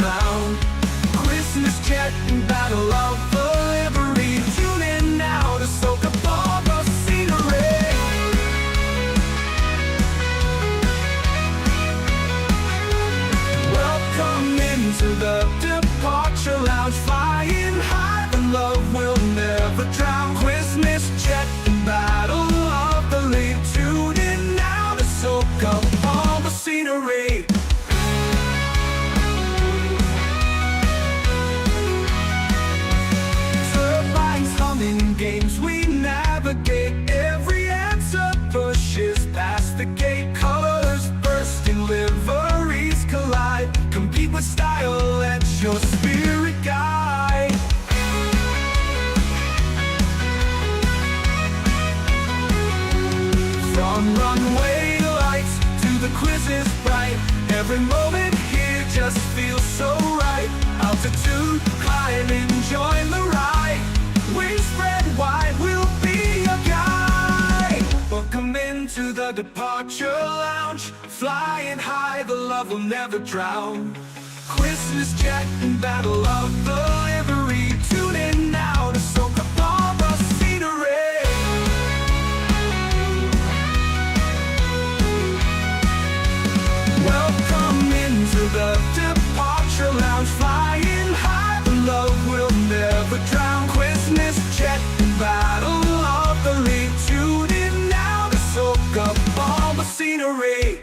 drown. Christmas jet and battle of delivery. Tune in now to soak up all the scenery. Welcome into the departure lounge. Flying high, the love will never drown. Christmas jet and battle of the lead. Tune in now to soak up all the scenery. Turbines humming, games we navigate. Every answer pushes past the gate. Colors bursting, liveries collide. Compete with style, let your spirit guide. From runway lights to the quizzes bright, every moment here just feels so right. Altitude climb, enjoy the ride. Wings spread wide, we'll be a guide. Welcome into the departure lounge. Flying high, the love will never drown. Christmas jet and battle of delivery. Tune in now to soak up all the scenery. Welcome into the departure lounge. Flying high, the love will never drown. Christmas jet and battle of the lead. Tune in now to soak up all the scenery.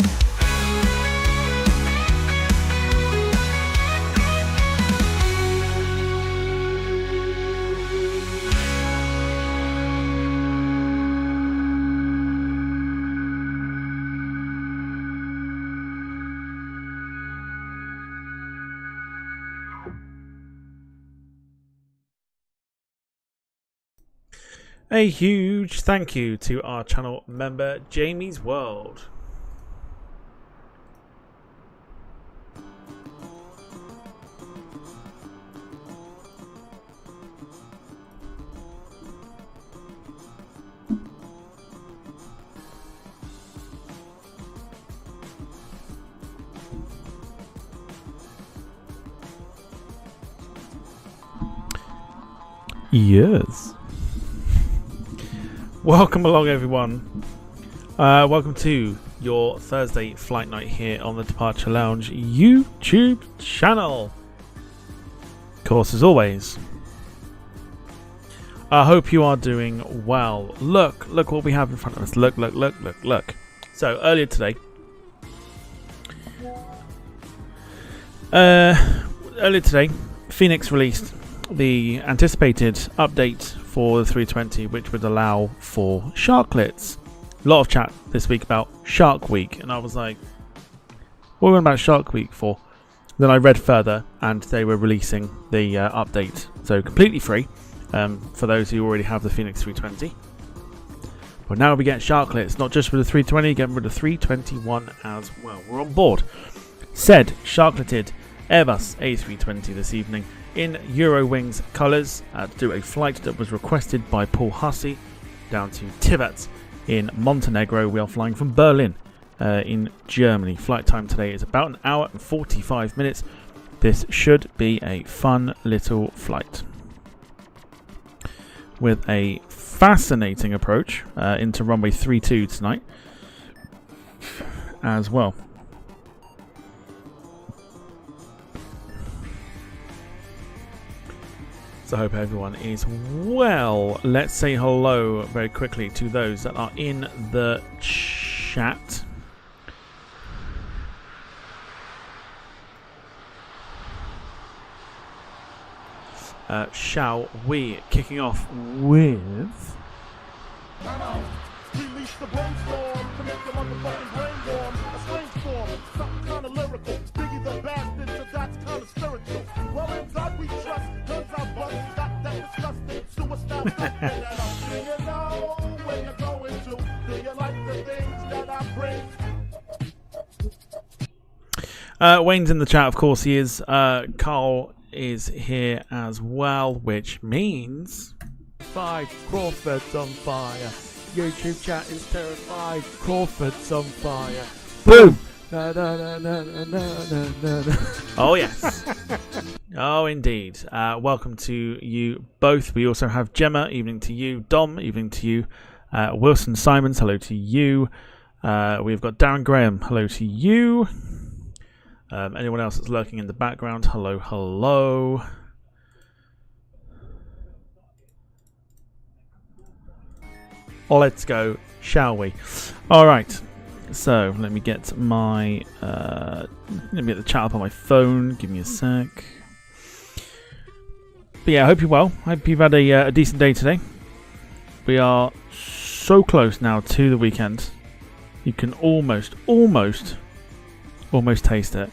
A huge thank you to our channel member Jamie's World. Yes. Welcome along, everyone. Welcome to your Thursday flight night here on the Departure Lounge YouTube channel. Of course, as always, I hope you are doing well. Look what we have in front of us. Look. So earlier today, Fenix released the anticipated update for the 320, which would allow for Sharklets. A lot of chat this week about Shark Week, and I was like, what are we on about Shark Week for? Then I read further, and they were releasing the update, so completely free for those who already have the Fenix 320. But now we get Sharklets, not just for the 320, getting rid of the 321 as well. We're on board. Said Sharkleted Airbus A320 this evening in Eurowings colours to do a flight that was requested by Paul Hussey down to Tivat in Montenegro. We are flying from Berlin in Germany. Flight time today is about 1 hour and 45 minutes. This should be a fun little flight with a fascinating approach into runway 32 tonight as well. So I hope everyone is well. Let's say hello very quickly to those that are in the chat. Shall we? Kicking off with... Release the brainstorm to make the motherfucking brain warm. A brainstorm, something kind of lyrical. Biggie the bastard, so that's kind of spiritual. Well, in God we trust, guns I bust, got that disgusting, suicidal stuff that I'm doing. You know when you're going to, do you like the things that I bring? Wayne's in the chat, of course he is. Carl is here as well, which means 5 Crawford's on fire. YouTube chat is terrified. Crawford's on fire. Boom! Oh yes. Oh indeed. Welcome to you both. We also have Gemma, evening to you. Dom, evening to you. Wilson Simons, hello to you. We've got Darren Graham, hello to you. Anyone else that's lurking in the background, hello, hello. Let's go, shall we? All right. So let me get my let me get the chat up on my phone. Give me a sec. But yeah, I hope you're well. I hope you've had a decent day today. We are so close now to the weekend. You can almost taste it.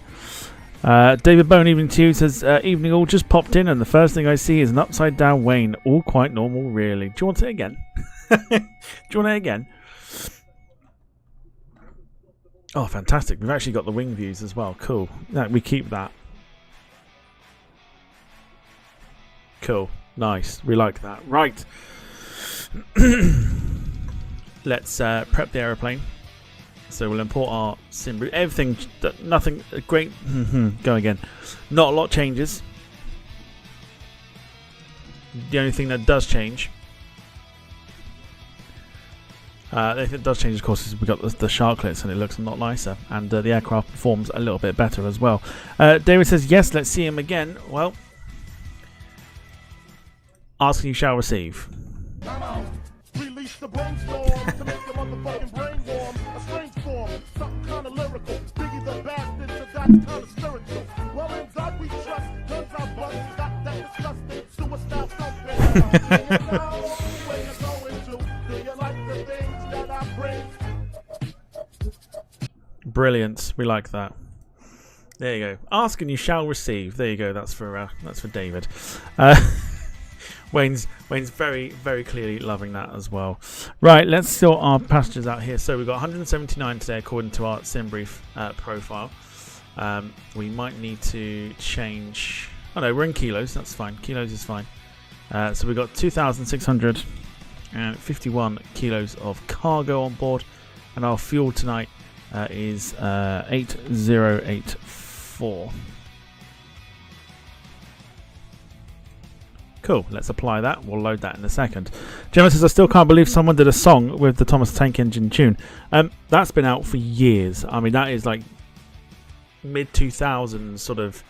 David Bone, evening to you, says, evening all, just popped in and the first thing I see is an upside down Wayne. All quite normal, really. Do you want it again? Do you want it again? Oh, fantastic. We've actually got the wing views as well. Cool. We keep that. Cool. Nice. We like that. Right. Let's prep the aeroplane. So we'll import our sim. Everything, nothing great. Go again. Not a lot changes. The only thing that does change, the thing that does change, of course, is we've got the Sharklets and it looks a lot nicer, and the aircraft performs a little bit better as well. David says, yes, let's see him again. Well, ask and you shall receive. Release the brainstorm to make the motherfucking brain warm. A strange form, something kind of lyrical. Biggie the bastard, so that's kind of spiritual. Well, in God we trust, guns are bust, got that disgusting, suicide something. Do you know where you're going to? Do you like the things that I bring? Brilliant. We like that. There you go. Ask and you shall receive. There you go. That's for David. Wayne's very, very clearly loving that as well. Right, let's sort our passengers out here. So we've got 179 today according to our SimBrief profile. We might need to change... Oh no, we're in kilos. That's fine. Kilos is fine. So we've got 2,651 kilos of cargo on board. And our fuel tonight is 8084. Cool, let's apply that. We'll load that in a second. Gemma says, I still can't believe someone did a song with the Thomas the Tank Engine tune. That's been out for years. I mean, that is like mid-2000s sort of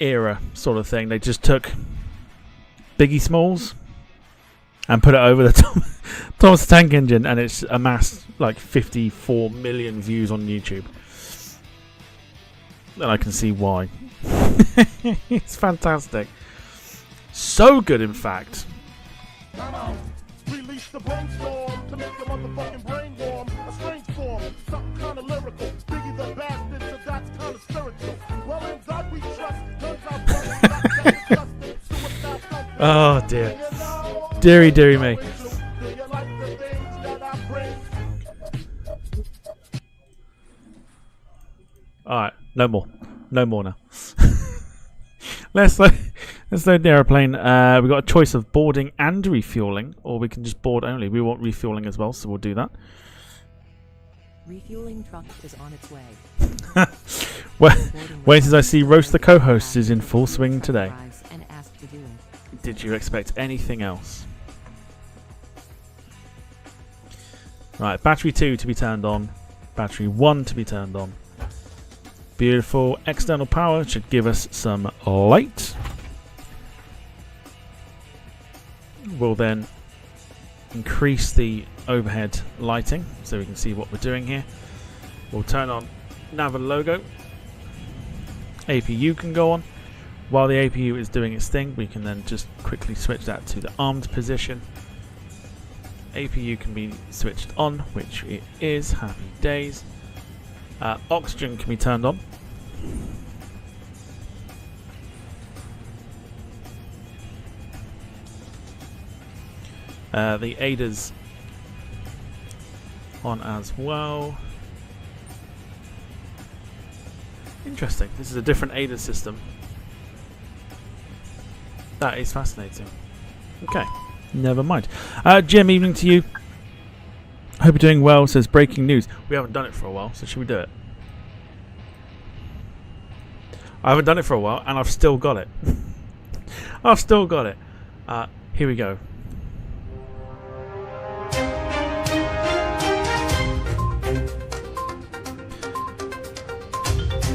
era sort of thing. They just took Biggie Smalls and put it over the Thomas the Tank Engine, and it's amassed like 54 million views on YouTube. And I can see why. It's fantastic. So good, in fact. Release the brainstorm to make the motherfucking brain warm. A strange form, something kind of lyrical. Biggie the bastard, so that's kind of spiritual. Well, in God we trust, guns are bust, got that disgusting, suicide something. Oh dear. Deary, deary me. Do you like the things that I bring? Alright, no more. No more now. Let's load the aeroplane. We've got a choice of boarding and refueling, or we can just board only. We want refueling as well, so we'll do that. Refueling truck is on its way. Wait as I see Roast the co-host is in full swing today. Did you expect anything else? Right, battery 2 to be turned on. Battery 1 to be turned on. Beautiful. External power should give us some light. We'll then increase the overhead lighting so we can see what we're doing here. We'll turn on nav and logo. APU can go on. While the APU is doing its thing, we can then just quickly switch that to the armed position. APU can be switched on, which it is. Happy days. Oxygen can be turned on. The ADA's on as well. Interesting. This is a different ADA system. That is fascinating. Okay, never mind. Jim, evening to you. Hope you're doing well. Says breaking news. We haven't done it for a while, so should we do it? I haven't done it for a while, and I've still got it. I've still got it. Here we go.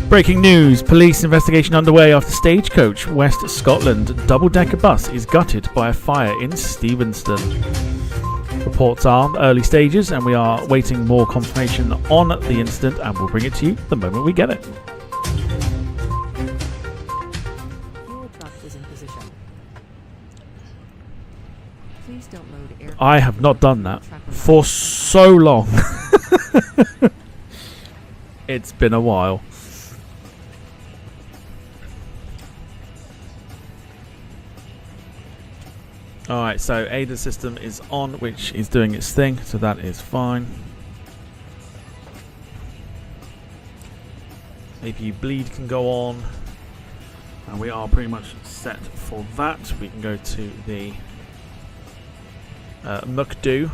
Breaking news. Police investigation underway after Stagecoach West Scotland double-decker bus is gutted by a fire in Stevenston. Reports are early stages, and we are waiting more confirmation on the incident, and we'll bring it to you the moment we get it. Fuel truck is in position. Please don't load air. I have not done that for so long. It's been a while. Alright, so ADA system is on, which is doing its thing, so that is fine. APU bleed can go on, and we are pretty much set for that. We can go to the MUCDO.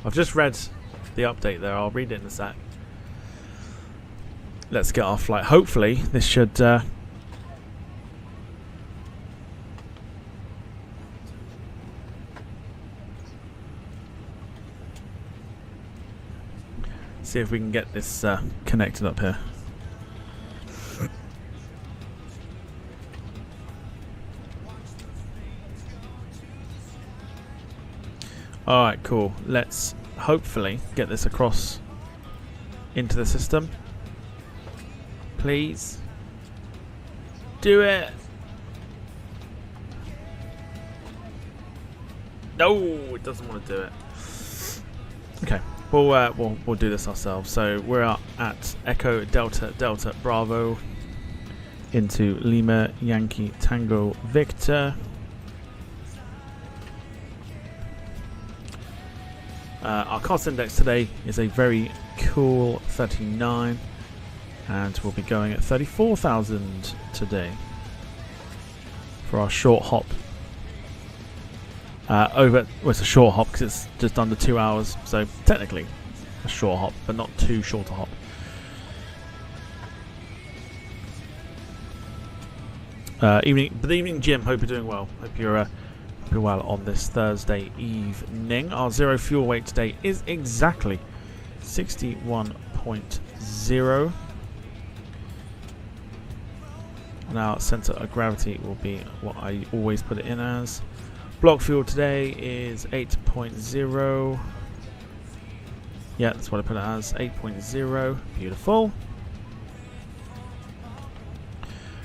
I've just read the update there. I'll read it in a sec. Let's get our flight. Hopefully this should see if we can get this connected up here. Alright, cool. Let's hopefully get this across into the system. Please. Do it. No, it doesn't want to do it. Okay, we'll do this ourselves. So we're at Echo Delta Delta Bravo into Lima Yankee Tango Victor. Our cost index today is a very cool 39, and we'll be going at 34,000 today for our short hop. Well, it's a short hop because it's just under 2 hours, so technically a short hop, but not too short a hop. Good evening, Jim. Hope you're doing well. Hope you're well on this Thursday evening. Our zero fuel weight today is exactly 61.0. And our centre of gravity will be what I always put it in as. Block fuel today is 8.0. Yeah, that's what I put it as, 8.0. Beautiful.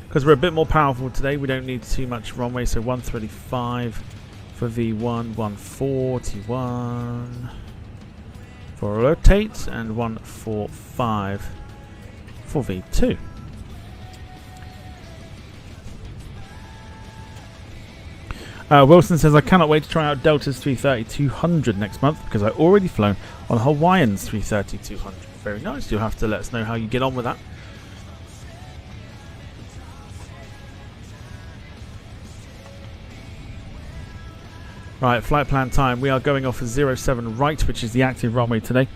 Because we're a bit more powerful today, we don't need too much runway, so 135 for V1, 141 for rotate, and 145 for V2. Wilson says, I cannot wait to try out Delta's 330-200 next month because I've already flown on Hawaiian's 330-200. Very nice. You'll have to let us know how you get on with that. Right, flight plan time. We are going off a 07 right, which is the active runway today.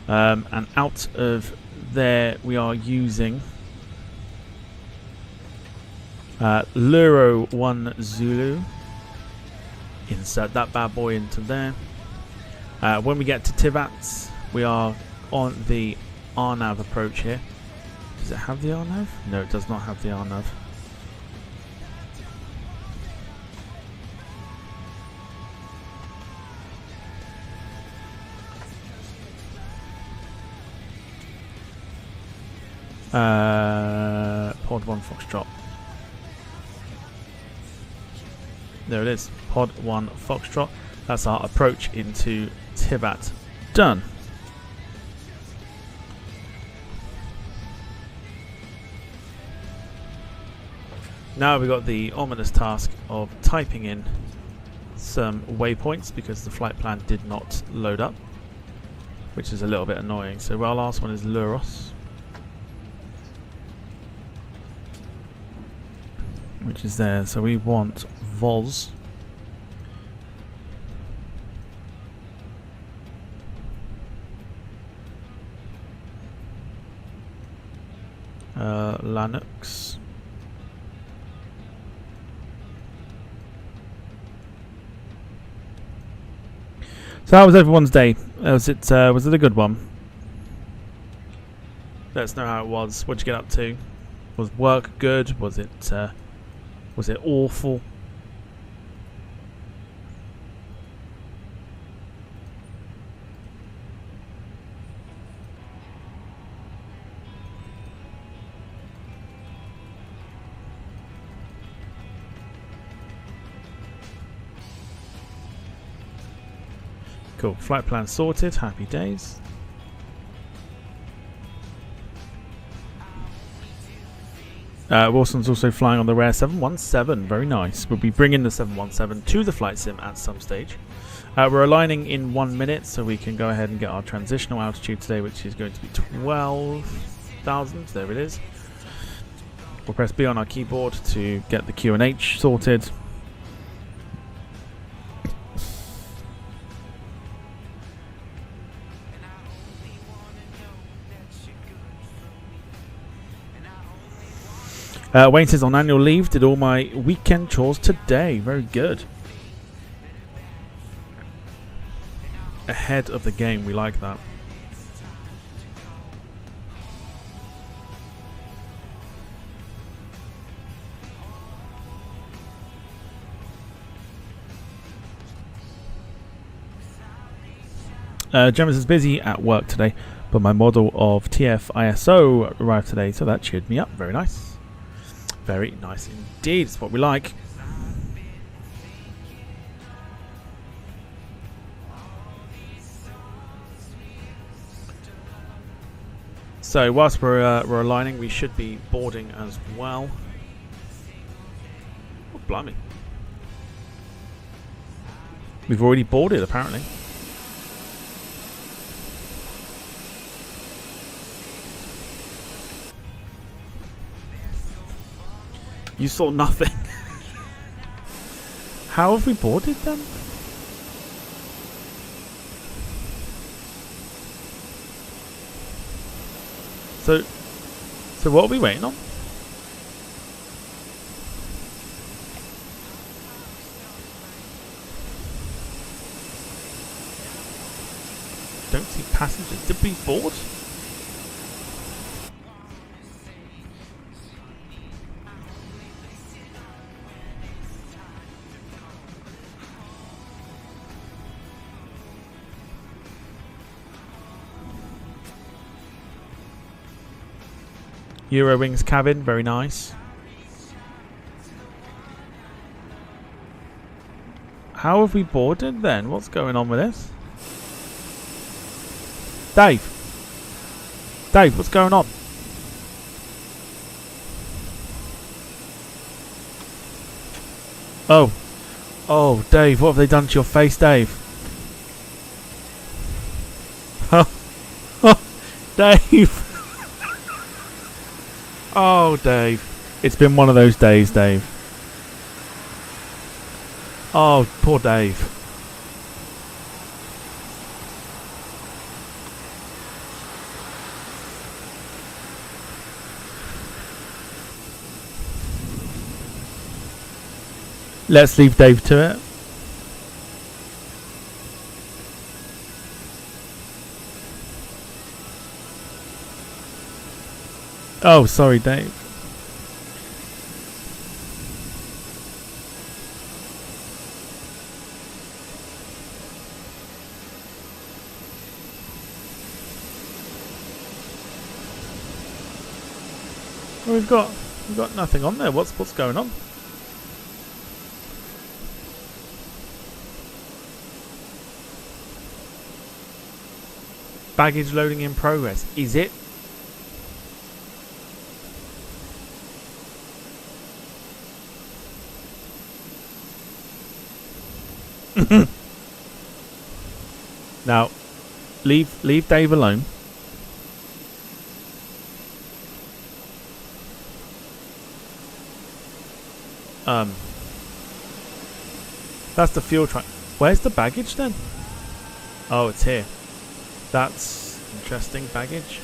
And out of there, we are using Luro 1 Zulu. Insert that bad boy into there. When we get to Tivat, we are on the RNAV approach here. Does it have the RNAV? No, it does not have the RNAV. Pod 1 Foxtrot. There it is. Pod 1 Foxtrot. That's our approach into Tivat. Done. Now we've got the ominous task of typing in some waypoints because the flight plan did not load up. which is a little bit annoying. So our last one is Luros, which is there. So we want Voz. Linux. So how was everyone's day? Was it a good one? Let us know how it was. What'd you get up to? Was work good? Was it awful? Cool. Flight plan sorted. Happy days. Wilson's also flying on the rare 717. Very nice. We'll be bringing the 717 to the flight sim at some stage. We're aligning in 1 minute, so we can go ahead and get our transitional altitude today, which is going to be 12,000. There it is. We'll press B on our keyboard to get the QNH sorted. Wayne says on annual leave, did all my weekend chores today. Very good. Ahead of the game, we like that. Gemma's is busy at work today, but my model of TF ISO arrived today, so that cheered me up. Very nice. Very nice indeed. It's what we like. So whilst we're aligning, we should be boarding as well. Oh, blimey. We've already boarded, apparently. You saw nothing. How have we boarded then? So what are we waiting on? Don't see passengers. Did we board? Eurowings cabin, very nice. How have we boarded then? What's going on with this? Dave! Dave, what's going on? Oh. Oh, Dave, what have they done to your face, Dave? Oh, Dave! Oh, Dave. It's been one of those days, Dave. Oh, poor Dave. Let's leave Dave to it. Oh, sorry, Dave. Well, we've got nothing on there. What's going on? Baggage loading in progress. Is it? Now, leave Dave alone. That's the fuel truck. Where's the baggage then? Oh, it's here. That's interesting baggage.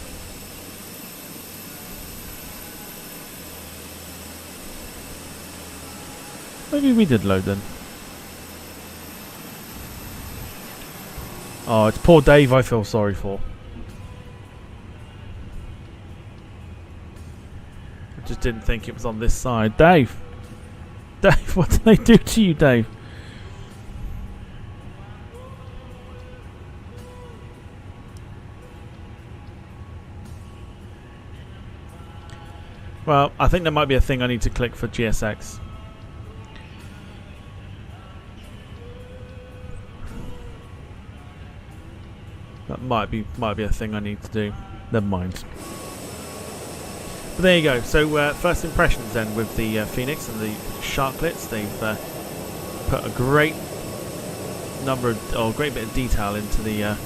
Maybe we did load then. Oh, it's poor Dave I feel sorry for. I just didn't think it was on this side. Dave! Dave, what did they do to you, Dave? Well, I think there might be a thing I need to click for GSX. That might be a thing I need to do. Never mind. But there you go. So first impressions then with the Fenix and the Sharklets. They've put a great bit of detail into the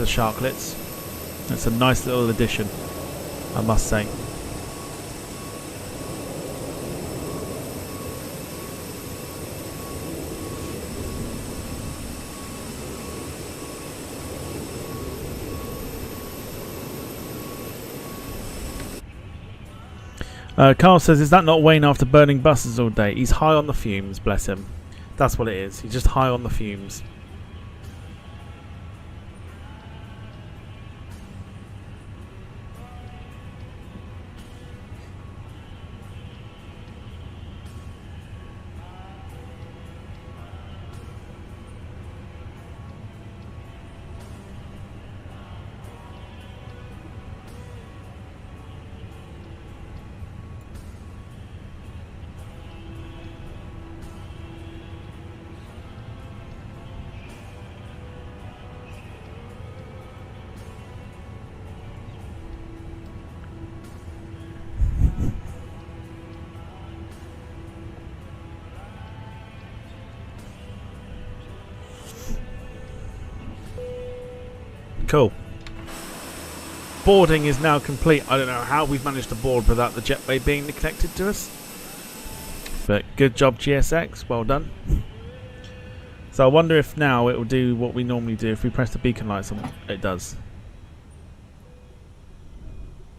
Sharklets. It's a nice little addition, I must say. Carl says, is that not Wayne after burning buses all day? He's high on the fumes, bless him. That's what it is. He's just high on the fumes. Cool. Boarding is now complete. I don't know how we've managed to board without the jetway being connected to us. But good job, GSX. Well done. So I wonder if now it will do what we normally do if we press the beacon lights on. It does.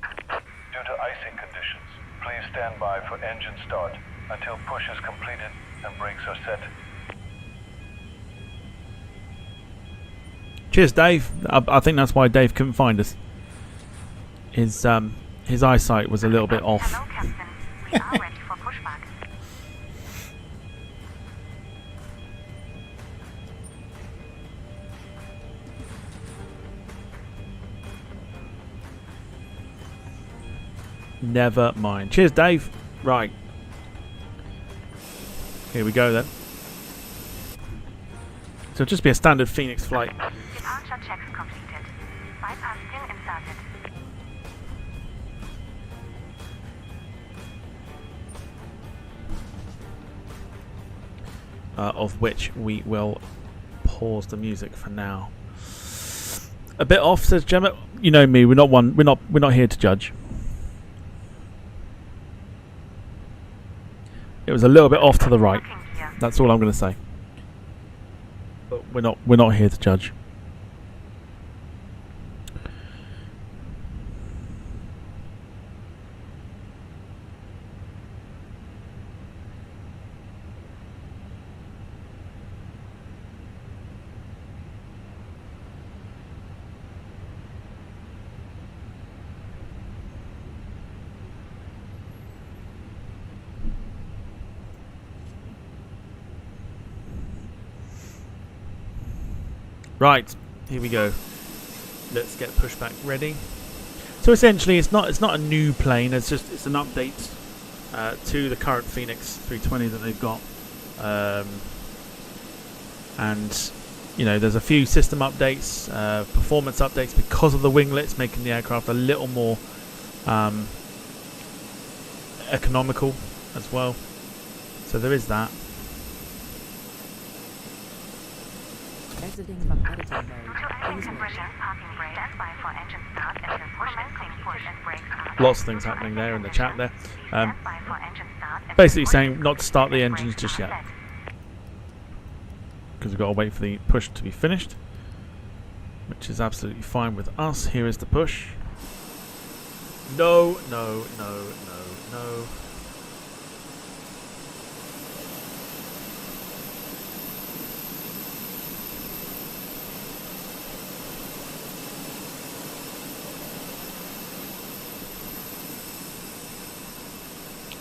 Due to icing conditions, please stand by for engine start until push is completed and brakes are set. Cheers, Dave. I think that's why Dave couldn't find us. His eyesight was a little bit off. Hello, Captain. We are ready for pushback. Never mind. Cheers, Dave. Right. Here we go then. So it'll just be a standard Fenix flight. Departure checks completed. Bypass pin inserted. Of which we will pause the music for now. A bit off, says Gemma. You know me. We're not here to judge. It was a little bit off to the right. That's all I'm going to say. But we're not here to judge. Right, here we go. Let's get pushback ready. So essentially, it's not a new plane. It's an update to the current Fenix 320 that they've got, and you know, there's a few system updates, performance updates because of the winglets, making the aircraft a little more economical as well. So there is that. Exiting from editing mode. happens. Lots of things happening there in the chat there. Basically saying not to start the engines just yet, because we've got to wait for the push to be finished, which is absolutely fine with us. Here is the push. No, no, no, no, no.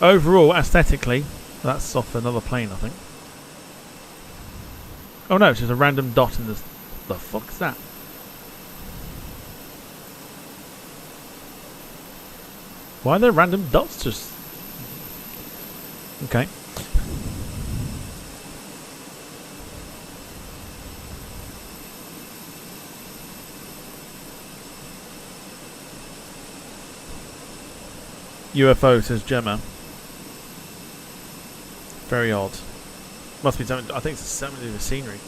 Overall, aesthetically, that's off another plane, I think. Oh no, it's just a random dot in the... The fuck's that? Why are there random dots just... Okay. UFO, says Gemma. Very odd. Must be something. I think it's something to do with scenery.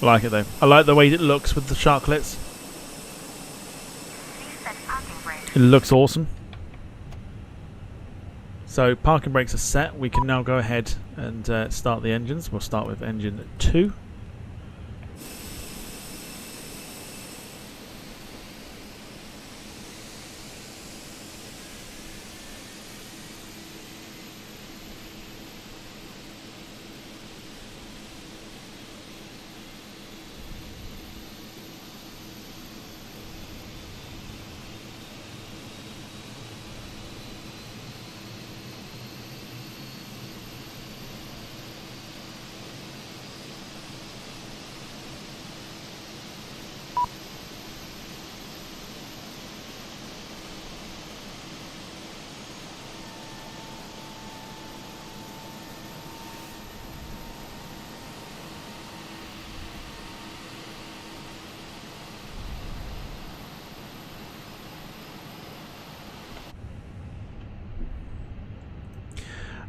I like it though. I like the way it looks with the sharklets. It looks awesome. So parking brakes are set. We can now go ahead and start the engines. We'll start with engine 2.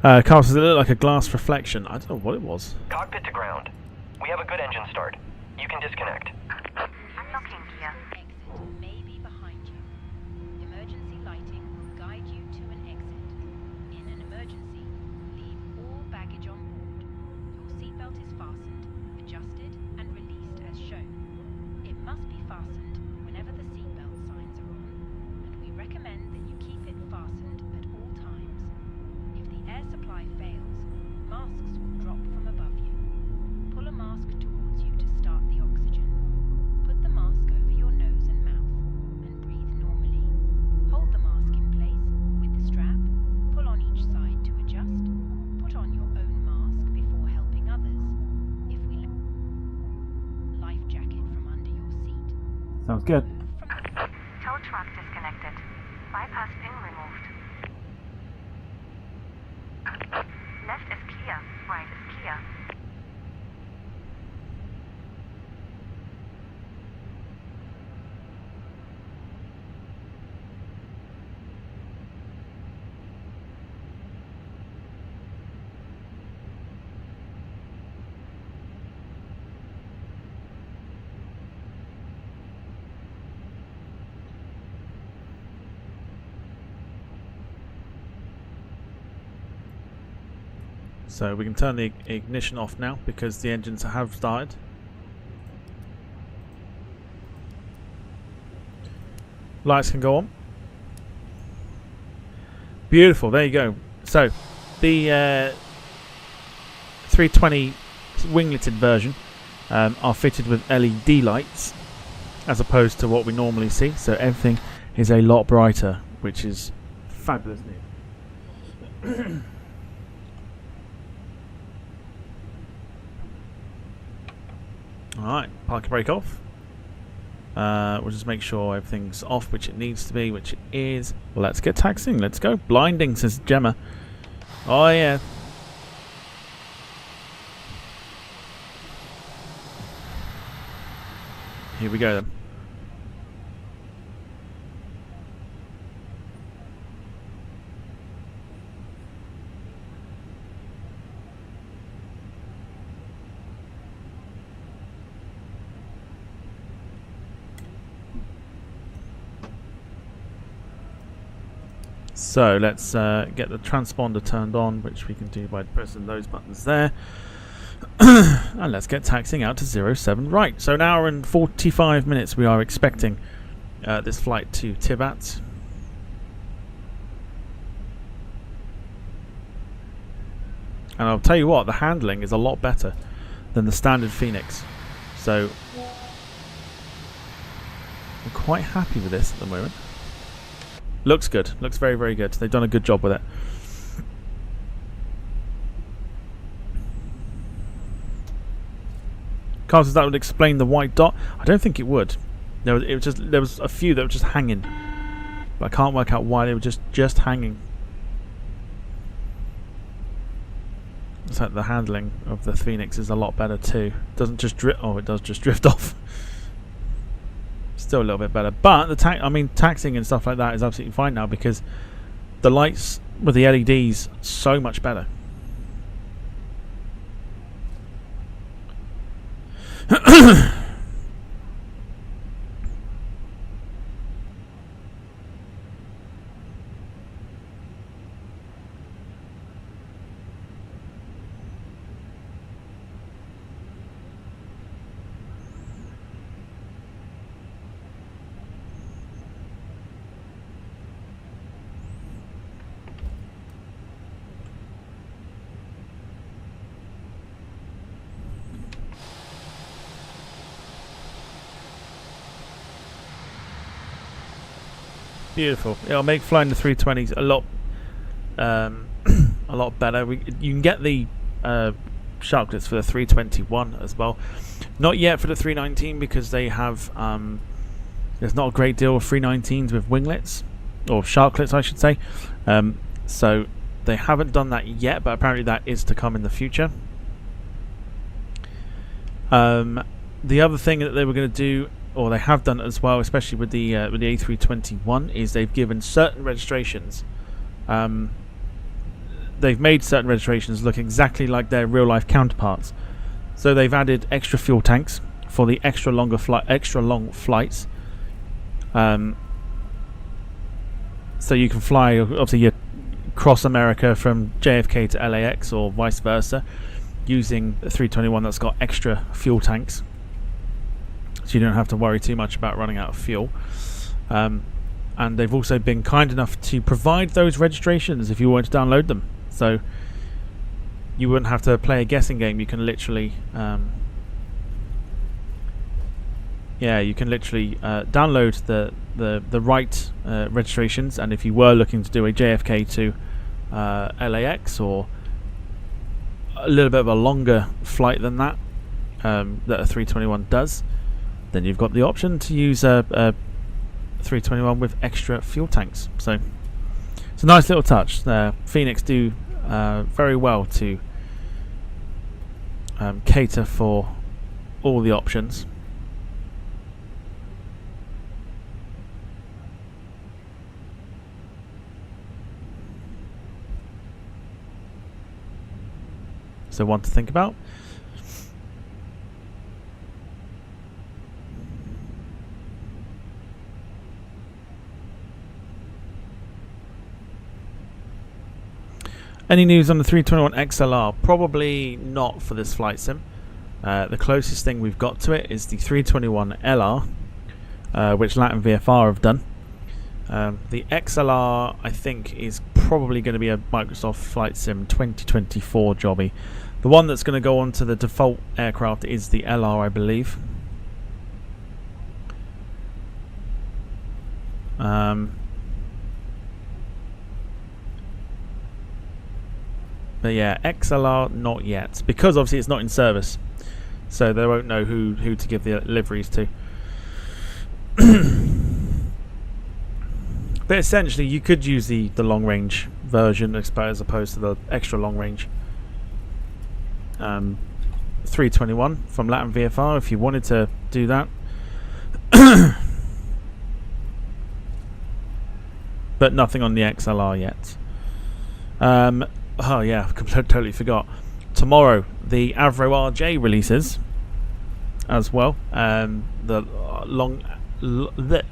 Carl says it looked like a glass reflection. I don't know what it was. Cockpit to ground. We have a good engine start. You can disconnect. Unlocking gear. Exit may be behind you. Emergency lighting will guide you to an exit. In an emergency, leave all baggage on board. Your seatbelt is fastened, adjusted, and released as shown. It must be fastened whenever the seatbelt signs are on, and we recommend that you keep it fastened at all times. If the air supply fails, masks will drop from above you. Pull a mask towards you to start the oxygen. Put the mask over your nose and mouth and breathe normally. Hold the mask in place with the strap. Pull on each side to adjust. Put on your own mask before helping others. If we life jacket from under your seat. Sounds good. Tow truck disconnected. Bypass pin removed. Left is clear. Right is clear. So we can turn the ignition off now because the engines have started. Lights can go on. Beautiful, there you go. So the 320 wingleted version are fitted with LED lights as opposed to what we normally see. So everything is a lot brighter, which is fabulous news. Alright, parking brake off. We'll just make sure everything's off, which it needs to be, which it is. Well, let's get taxiing. Let's go. Blinding, says Gemma. Oh, yeah. Here we go, then. So let's get the transponder turned on, which we can do by pressing those buttons there. And let's get taxiing out to 07 right. So an hour and 45 minutes we are expecting this flight to Tivat. And I'll tell you what, the handling is a lot better than the standard Fenix. So I'm quite happy with this at the moment. Looks good. Looks very, very good. They've done a good job with it. Carl says that would explain the white dot. I don't think it would. There was a few that were just hanging, but I can't work out why they were just hanging. It's like the handling of the Fenix is a lot better too. It doesn't just drift. Oh, it does just drift off. Still a little bit better, but the taxiing and stuff like that is absolutely fine now because the lights with the LEDs so much better. Beautiful. It'll make flying the 320s a lot better. You can get the Sharklets for the 321 as well. Not yet for the 319 because they have there's not a great deal of 319s with winglets, or Sharklets I should say. So they haven't done that yet, but apparently that is to come in the future. The other thing that they were going to do, or they have done as well, especially with the A321, is they've given certain registrations. They've made certain registrations look exactly like their real-life counterparts. So they've added extra fuel tanks for the extra long flights. So you can fly, obviously, you cross America from JFK to LAX or vice versa, using the 321 that's got extra fuel tanks. So you don't have to worry too much about running out of fuel. And they've also been kind enough to provide those registrations if you want to download them. So you wouldn't have to play a guessing game. You can literally download the right registrations, and if you were looking to do a JFK to LAX, or a little bit of a longer flight than that that a 321 does, then you've got the option to use a 321 with extra fuel tanks. So it's a nice little touch. Fenix do very well to cater for all the options. So one to think about. Any news on the 321 XLR? Probably not for this flight sim. The closest thing we've got to it is the 321 LR, which LAT and VFR have done. The XLR, I think, is probably going to be a Microsoft Flight Sim 2024 jobby. The one that's going to go onto the default aircraft is the LR, I believe. But yeah, XLR not yet, because obviously it's not in service, so they won't know who to give the liveries to. But essentially, you could use the long range version as opposed to the extra long range 321 from LAT and VFR if you wanted to do that. But nothing on the XLR yet. Oh yeah, totally forgot. Tomorrow the Avro RJ releases as well. The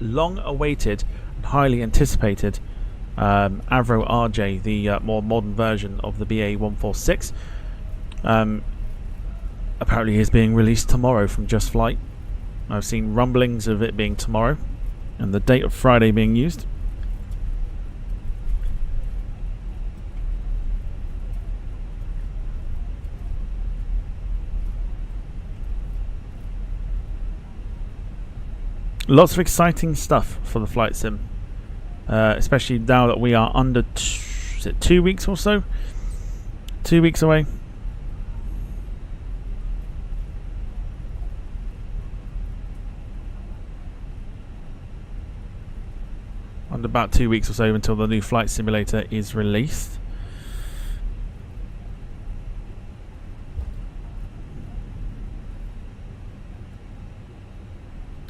long-awaited and highly anticipated Avro RJ, the more modern version of the BA146. Apparently is being released tomorrow from Just Flight. I've seen rumblings of it being tomorrow and the date of Friday being used. Lots of exciting stuff for the flight sim, especially now that we are under is it 2 weeks or so? 2 weeks away. And about 2 weeks or so until the new flight simulator is released.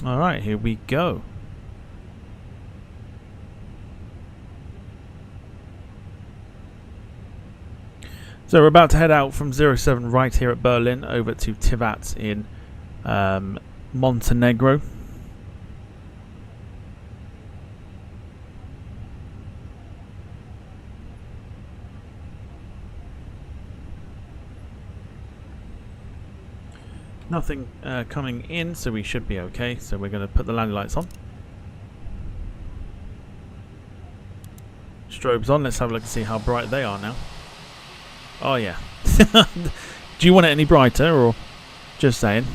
Alright, here we go. So we're about to head out from 07 right here at Berlin over to Tivat in Montenegro. Nothing coming in, so we should be okay. So we're going to put the landing lights on. Strobes on. Let's have a look and see how bright they are now. Oh yeah. Do you want it any brighter, or just saying?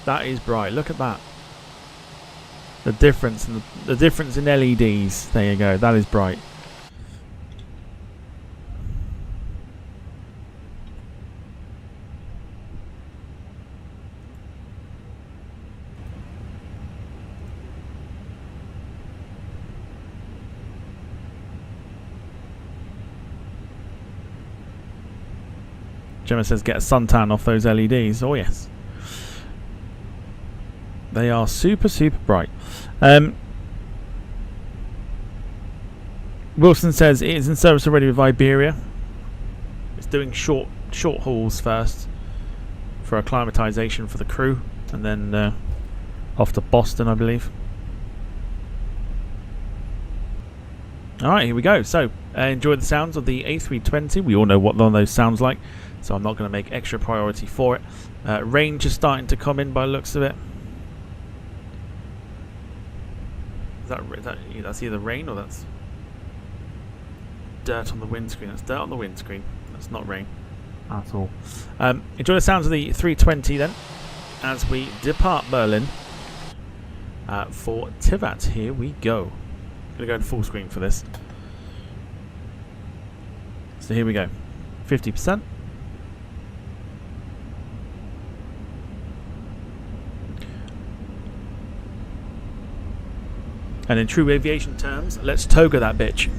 That is bright. Look at that. The difference in the difference in LEDs. There you go. That is bright. Gemma says get a suntan off those LEDs. Oh yes. They are super, super bright. Wilson says it is in service already with Iberia. It's doing short hauls first for acclimatization for the crew, and then off to Boston, I believe. Alright, here we go. So, enjoy the sounds of the A320. We all know what one of those sounds like, so I'm not going to make extra priority for it. Rain just starting to come in by the looks of it. That's either rain or that's dirt on the windscreen. That's dirt on the windscreen. That's not rain at all. Enjoy the sounds of the 320 then, as we depart Berlin for Tivat. Here we go. Gonna go to full screen for this. So here we go. 50%. And in true aviation terms, let's toga that bitch.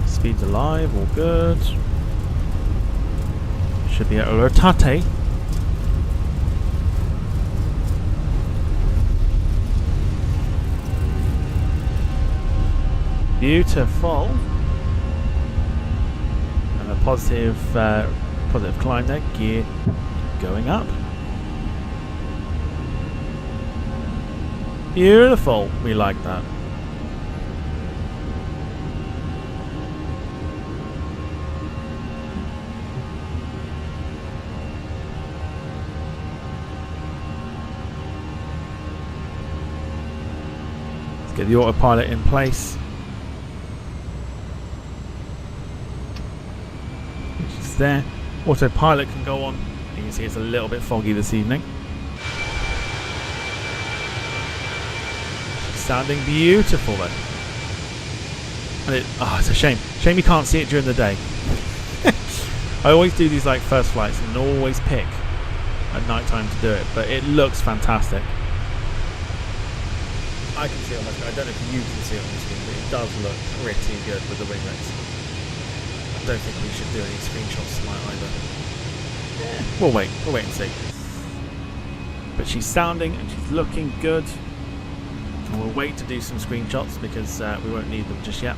Speed's alive, all good. Should be at Alertate. Beautiful. And a positive climb there. Gear going up. Beautiful. We like that. Let's get the autopilot in place. There, autopilot can go on. You can see it's a little bit foggy this evening. Sounding beautiful though. And it's a shame you can't see it during the day. I always do these like first flights and always pick at night time to do it, but it looks fantastic. I can see it on my screen. I don't know if you can see it on the screen, but it does look pretty good with the winglets. I don't think we should do any screenshots tonight either. We'll wait and see. But she's sounding and she's looking good. And we'll wait to do some screenshots because we won't need them just yet.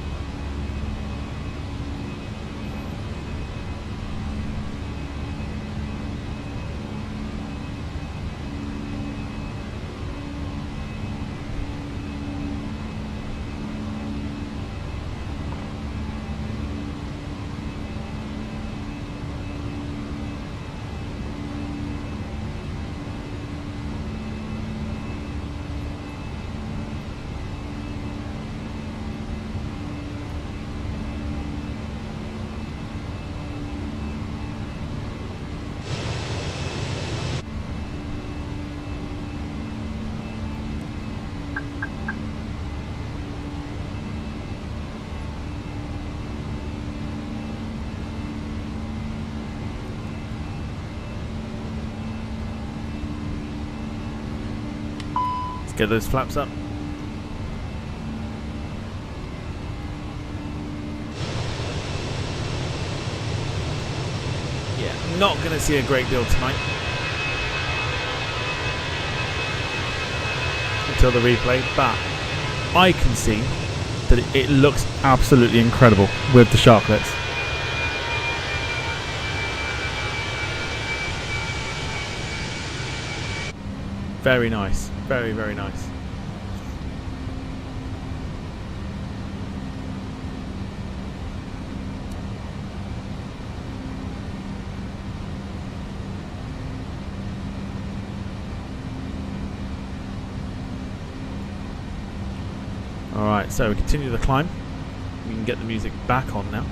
Get those flaps up. Yeah, not going to see a great deal tonight until the replay, but I can see that it looks absolutely incredible with the Sharklets. Very nice. Very, very nice. Alright, so we continue the climb. We can get the music back on now.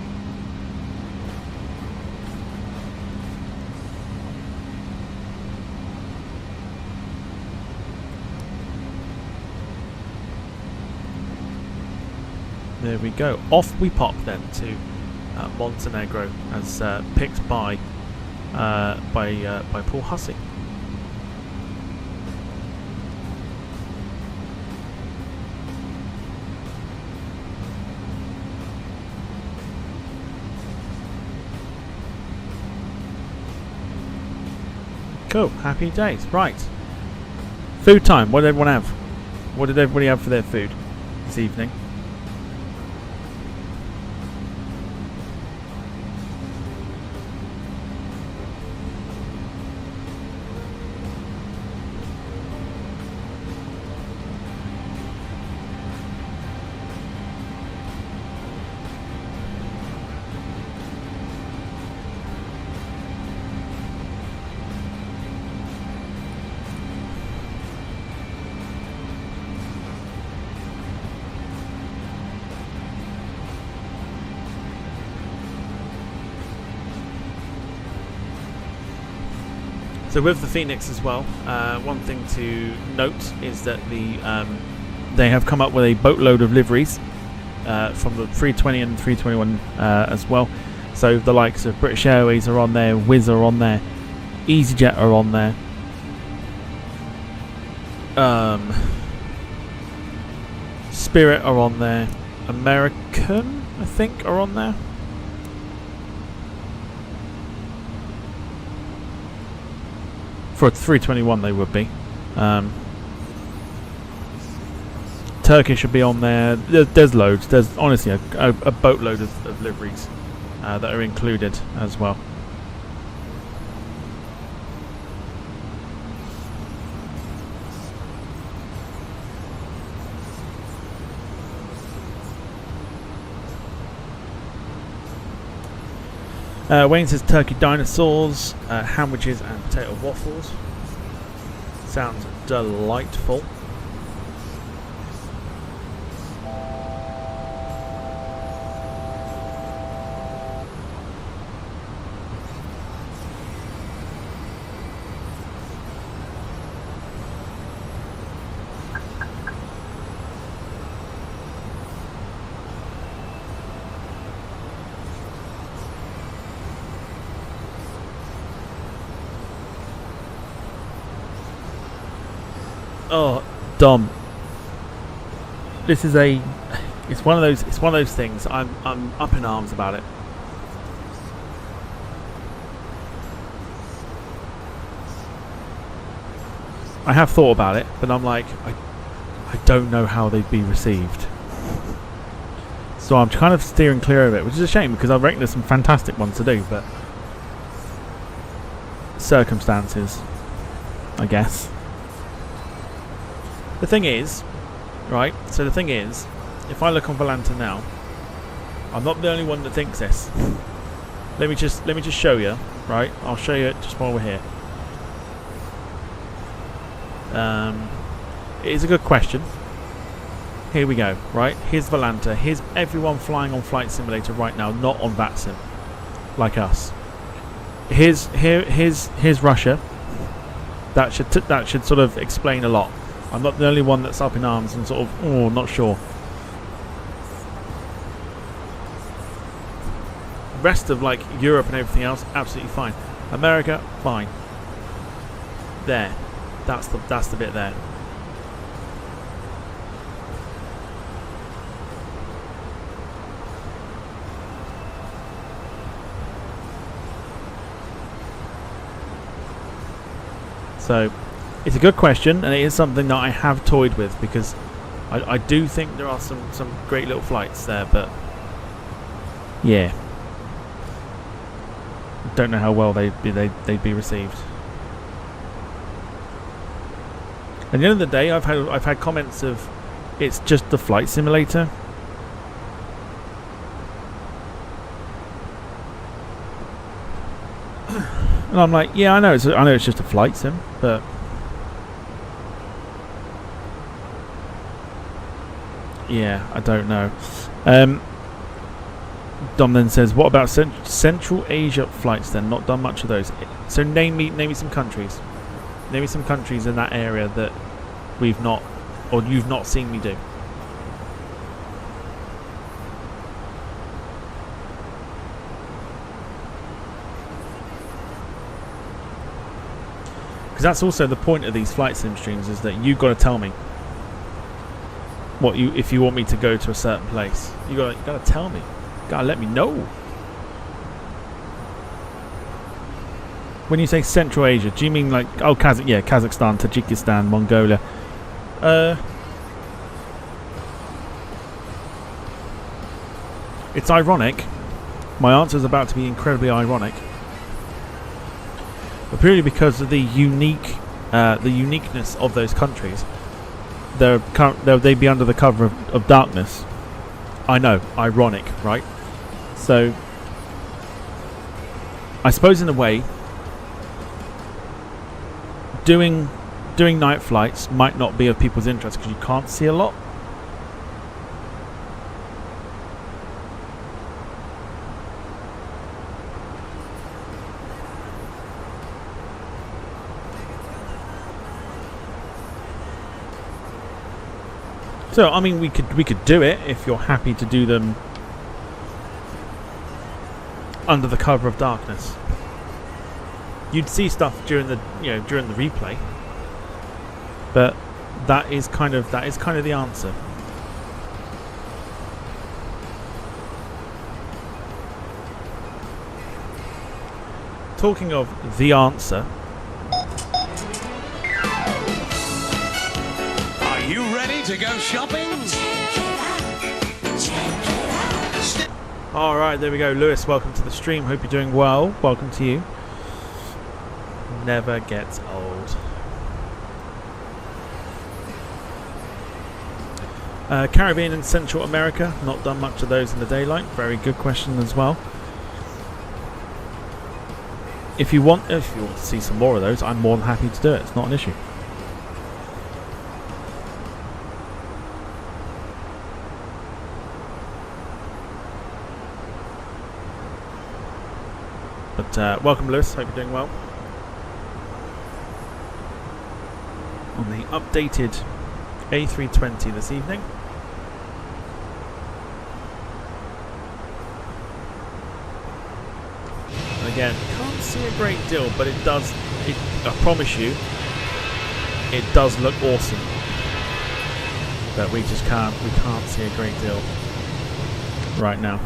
There we go. Off we pop then to Montenegro, as picked by Paul Hussey. Cool. Happy days. Right. Food time. What did everyone have? What did everybody have for their food this evening? So with the Fenix as well, one thing to note is that they have come up with a boatload of liveries from the 320 and 321 as well. So the likes of British Airways are on there, Wizz are on there, EasyJet are on there. Spirit are on there. American, I think, are on there. For a 321 they would be. Turkish should be on there. There's loads. There's honestly a boatload of liveries that are included as well. Wayne says turkey dinosaurs, sandwiches and potato waffles. Sounds delightful. Oh, Dom. This is it's one of those things. I'm up in arms about it. I have thought about it, but I'm like, I don't know how they'd be received. So I'm kind of steering clear of it, which is a shame because I reckon there's some fantastic ones to do, but circumstances, I guess. The thing is, right, so the thing is, if I look on Volanta now, I'm not the only one that thinks this. Let me just show you, right? I'll show you it just while we're here. It is a good question. Here we go, right? Here's Volanta. Here's everyone flying on Flight Simulator right now, not on VATSIM, like us. Here's Russia. That should sort of explain a lot. I'm not the only one that's up in arms and sort of, oh, not sure. Rest of like Europe and everything else, absolutely fine. America, fine. There, that's the bit there. So, it's a good question, and it is something that I have toyed with because I do think there are some great little flights there, but yeah, don't know how well they'd be received. At the end of the day, I've had comments of it's just the flight simulator. And I'm like, yeah, I know it's just a flight sim, but yeah, I don't know. Dom then says, what about Central Asia flights then? Not done much of those. So name me some countries. Name me some countries in that area that we've not, or you've not seen me do. Because that's also the point of these flight sim streams, is that you've got to tell me if you want me to go to a certain place. You gotta tell me. You gotta let me know. When you say Central Asia, do you mean like Kazakhstan, Tajikistan, Mongolia? It's ironic. My answer is about to be incredibly ironic. But purely because of the uniqueness of those countries, they'd be under the cover of darkness. I know, ironic, right? So, I suppose in a way, doing night flights might not be of people's interest because you can't see a lot. So I mean, we could do it if you're happy to do them under the cover of darkness. You'd see stuff during the replay, but that is kind of the answer. Talking of the answer. You ready to go shopping? Alright, there we go. Lewis, welcome to the stream. Hope you're doing well. Welcome to you. Never gets old. Caribbean and Central America. Not done much of those in the daylight. Very good question as well. If you want to see some more of those, I'm more than happy to do it. It's not an issue. But welcome, Lewis. Hope you're doing well. On the updated A320 this evening. And again, can't see a great deal, but it does. I promise you, it does look awesome. But we just can't. We can't see a great deal right now.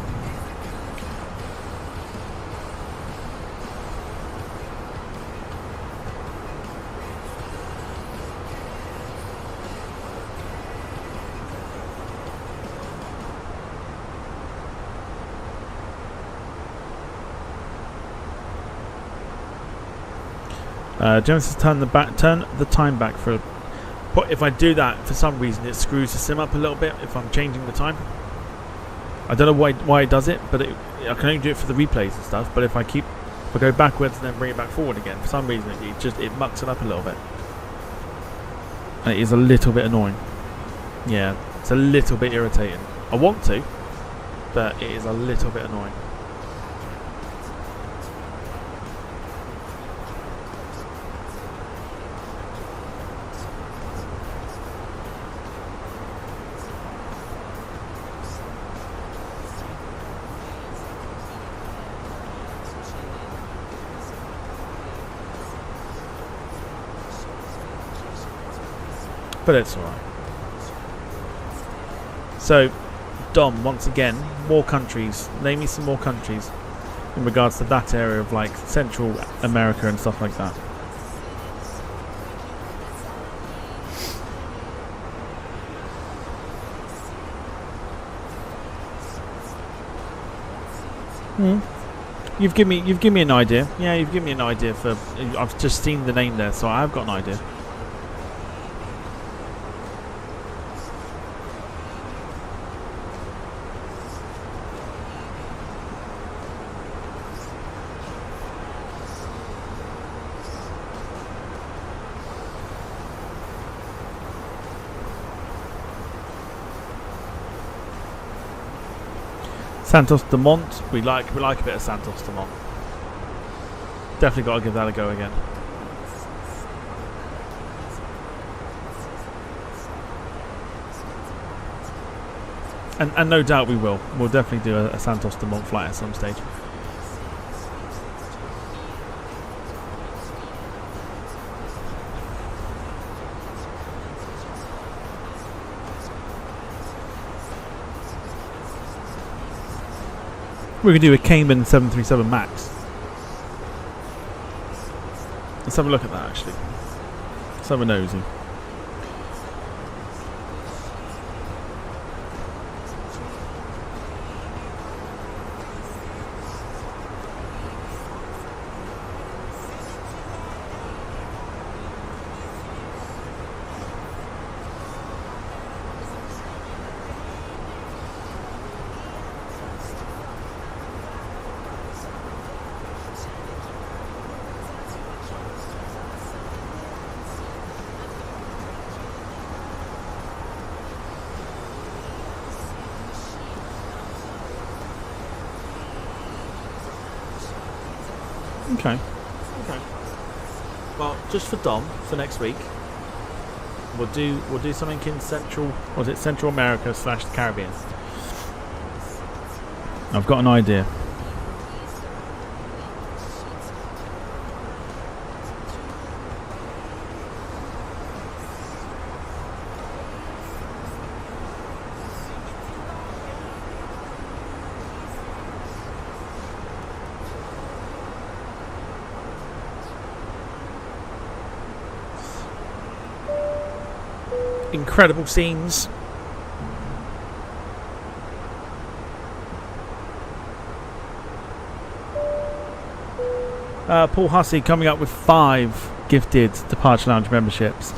Genesis turn the time back for. But if I do that, for some reason, it screws the sim up a little bit if I'm changing the time. I don't know why it does it, but I can only do it for the replays and stuff. But if I go backwards and then bring it back forward again, for some reason, it mucks it up a little bit. And it is a little bit annoying. Yeah, it's a little bit irritating. I want to, but it is a little bit annoying. But it's alright. So, Dom, once again, more countries. Name me some more countries in regards to that area of like Central America and stuff like that. You've given me an idea. Yeah, you've given me an idea for. I've just seen the name there, so I have got an idea. Santos Dumont, we like a bit of Santos Dumont. Definitely got to give that a go again. And no doubt we will. We'll definitely do a Santos Dumont flight at some stage. We're going to do a Cayman 737 MAX. Let's have a look at that actually. Let's have a nosy. Okay. Well, just for Dom for next week, we'll do something in Central America / the Caribbean. I've got an idea. Incredible scenes. Paul Hussey coming up with 5 gifted Departure Lounge memberships.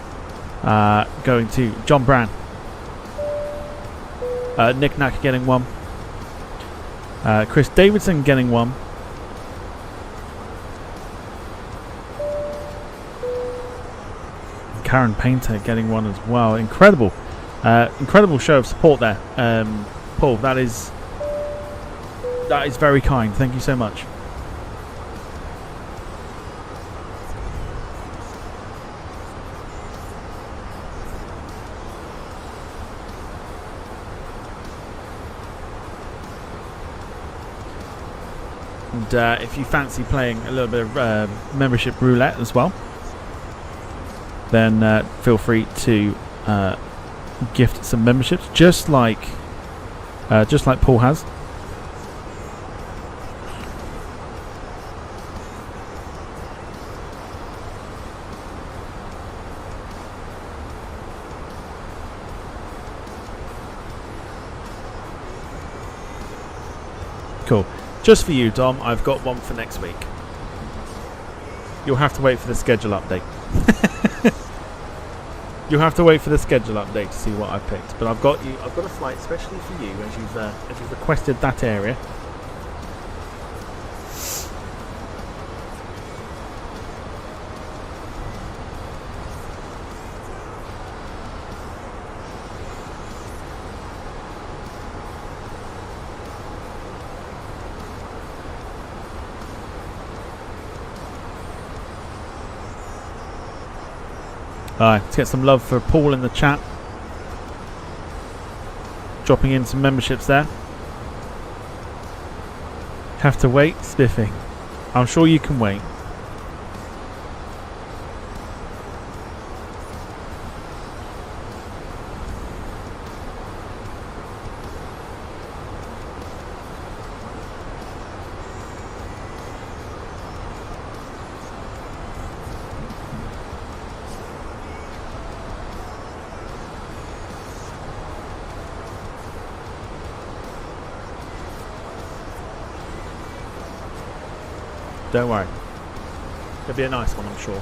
Going to John Brand. Nick Knack getting 1. Chris Davidson getting 1. Karen Painter getting 1 as well. Incredible show of support there, Paul. That is very kind. Thank you so much. And if you fancy playing a little bit of membership roulette as well, then feel free to gift some memberships, just like Paul has. Cool. Just for you, Dom, I've got one for next week. you'll have to wait for the schedule update. You'll have to wait for the schedule update to see what I picked. But I've got a flight especially for you as you've requested that area. Alright, let's get some love for Paul in the chat. Dropping in some memberships there. Have to wait, spiffing. I'm sure you can wait. Don't worry. It'll be a nice one, I'm sure.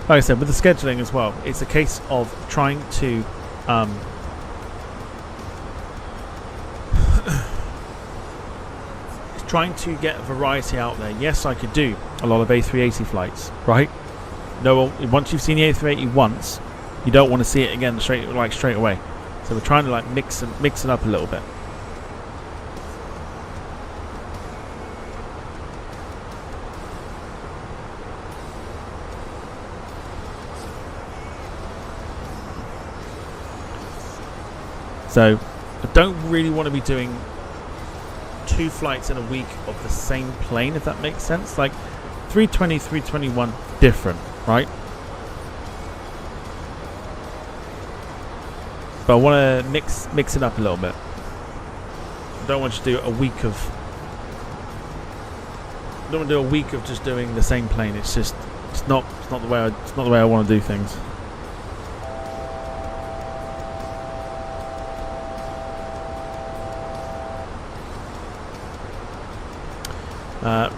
Like I said, with the scheduling as well, it's a case of trying to get a variety out there. Yes, I could do a lot of A380 flights, right? No, once you've seen the A380 once, you don't want to see it again straight away. So we're trying to mix it up a little bit. So I don't really want to be doing 2 flights in a week of the same plane, if that makes sense. Like 320, 321, different, right? But I want to mix it up a little bit. I don't want to do a week of. I don't want to do a week of just doing the same plane. It's not the way I want to do things.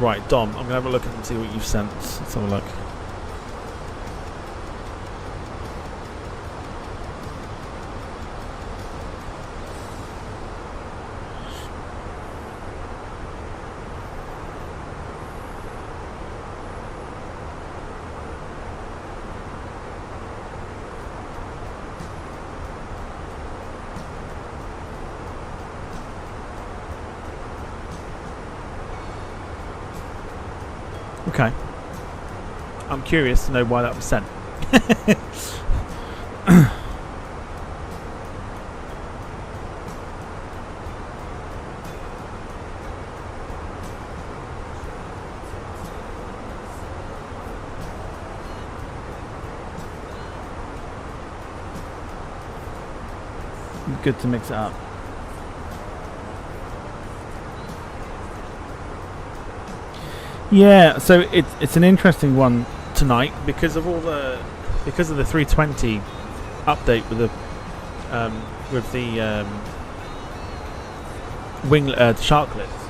Right, Dom, I'm going to have a look and see what you've sent. Let's have a look. Okay. I'm curious to know why that was sent. Good to mix it up. Yeah, so it's an interesting one tonight because of the 320 update with the Sharklets.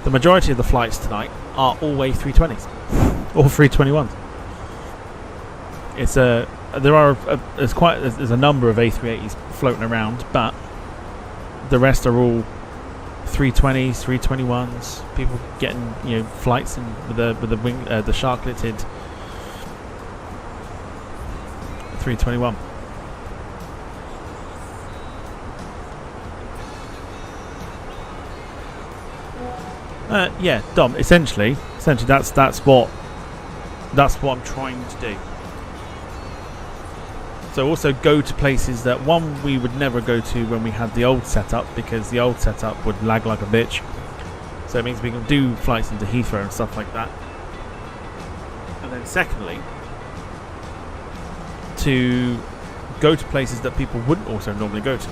The majority of the flights tonight are all A320s or 321s. There's a number of A380s floating around, but the rest are all 320s, 321s. People getting flights in with the Sharkleted 321. Yeah, Dom. Essentially, that's what I'm trying to do. So also go to places that we would never go to when we had the old setup, because the old setup would lag like a bitch. So it means we can do flights into Heathrow and stuff like that. And then secondly, to go to places that people wouldn't also normally go to.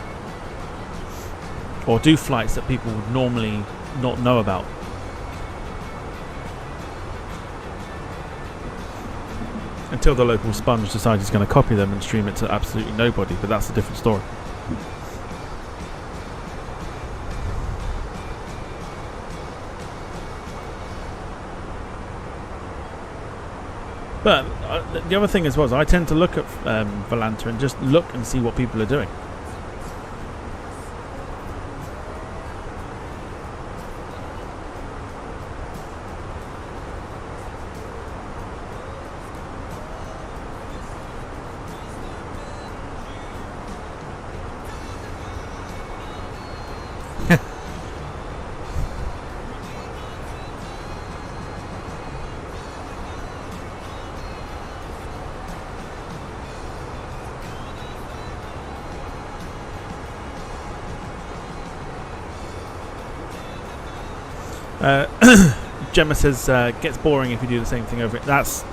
or do flights that people would normally not know about. Until the local sponge decides he's going to copy them and stream it to absolutely nobody, but that's a different story. But the other thing as well is I tend to look at Volanta and just look and see what people are doing. Gemma says, gets boring if you do the same thing over it. That's,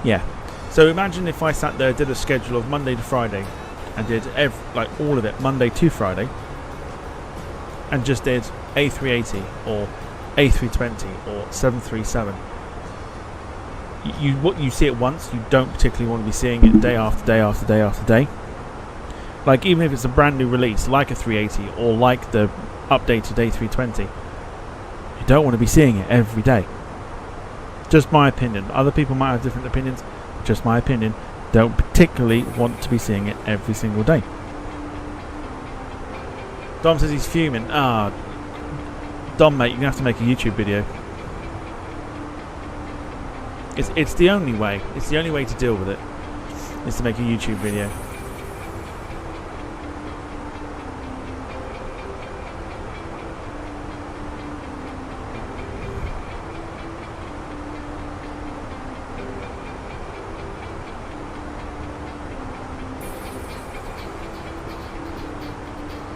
yeah. So imagine if I sat there, did a schedule of Monday to Friday, and did like all of it Monday to Friday, and just did A380 or A320 or 737. You see it once, you don't particularly want to be seeing it day after day after day after day. Like even if it's a brand new release, like a 380 or like the updated A320. You don't want to be seeing it every day. Just my opinion. Other people might have different opinions. Just my opinion. Don't particularly want to be seeing it every single day. Dom says he's fuming. Ah, Dom, mate, you're gonna have to make a YouTube video. It's the only way. It's the only way to deal with it. Is to make a YouTube video.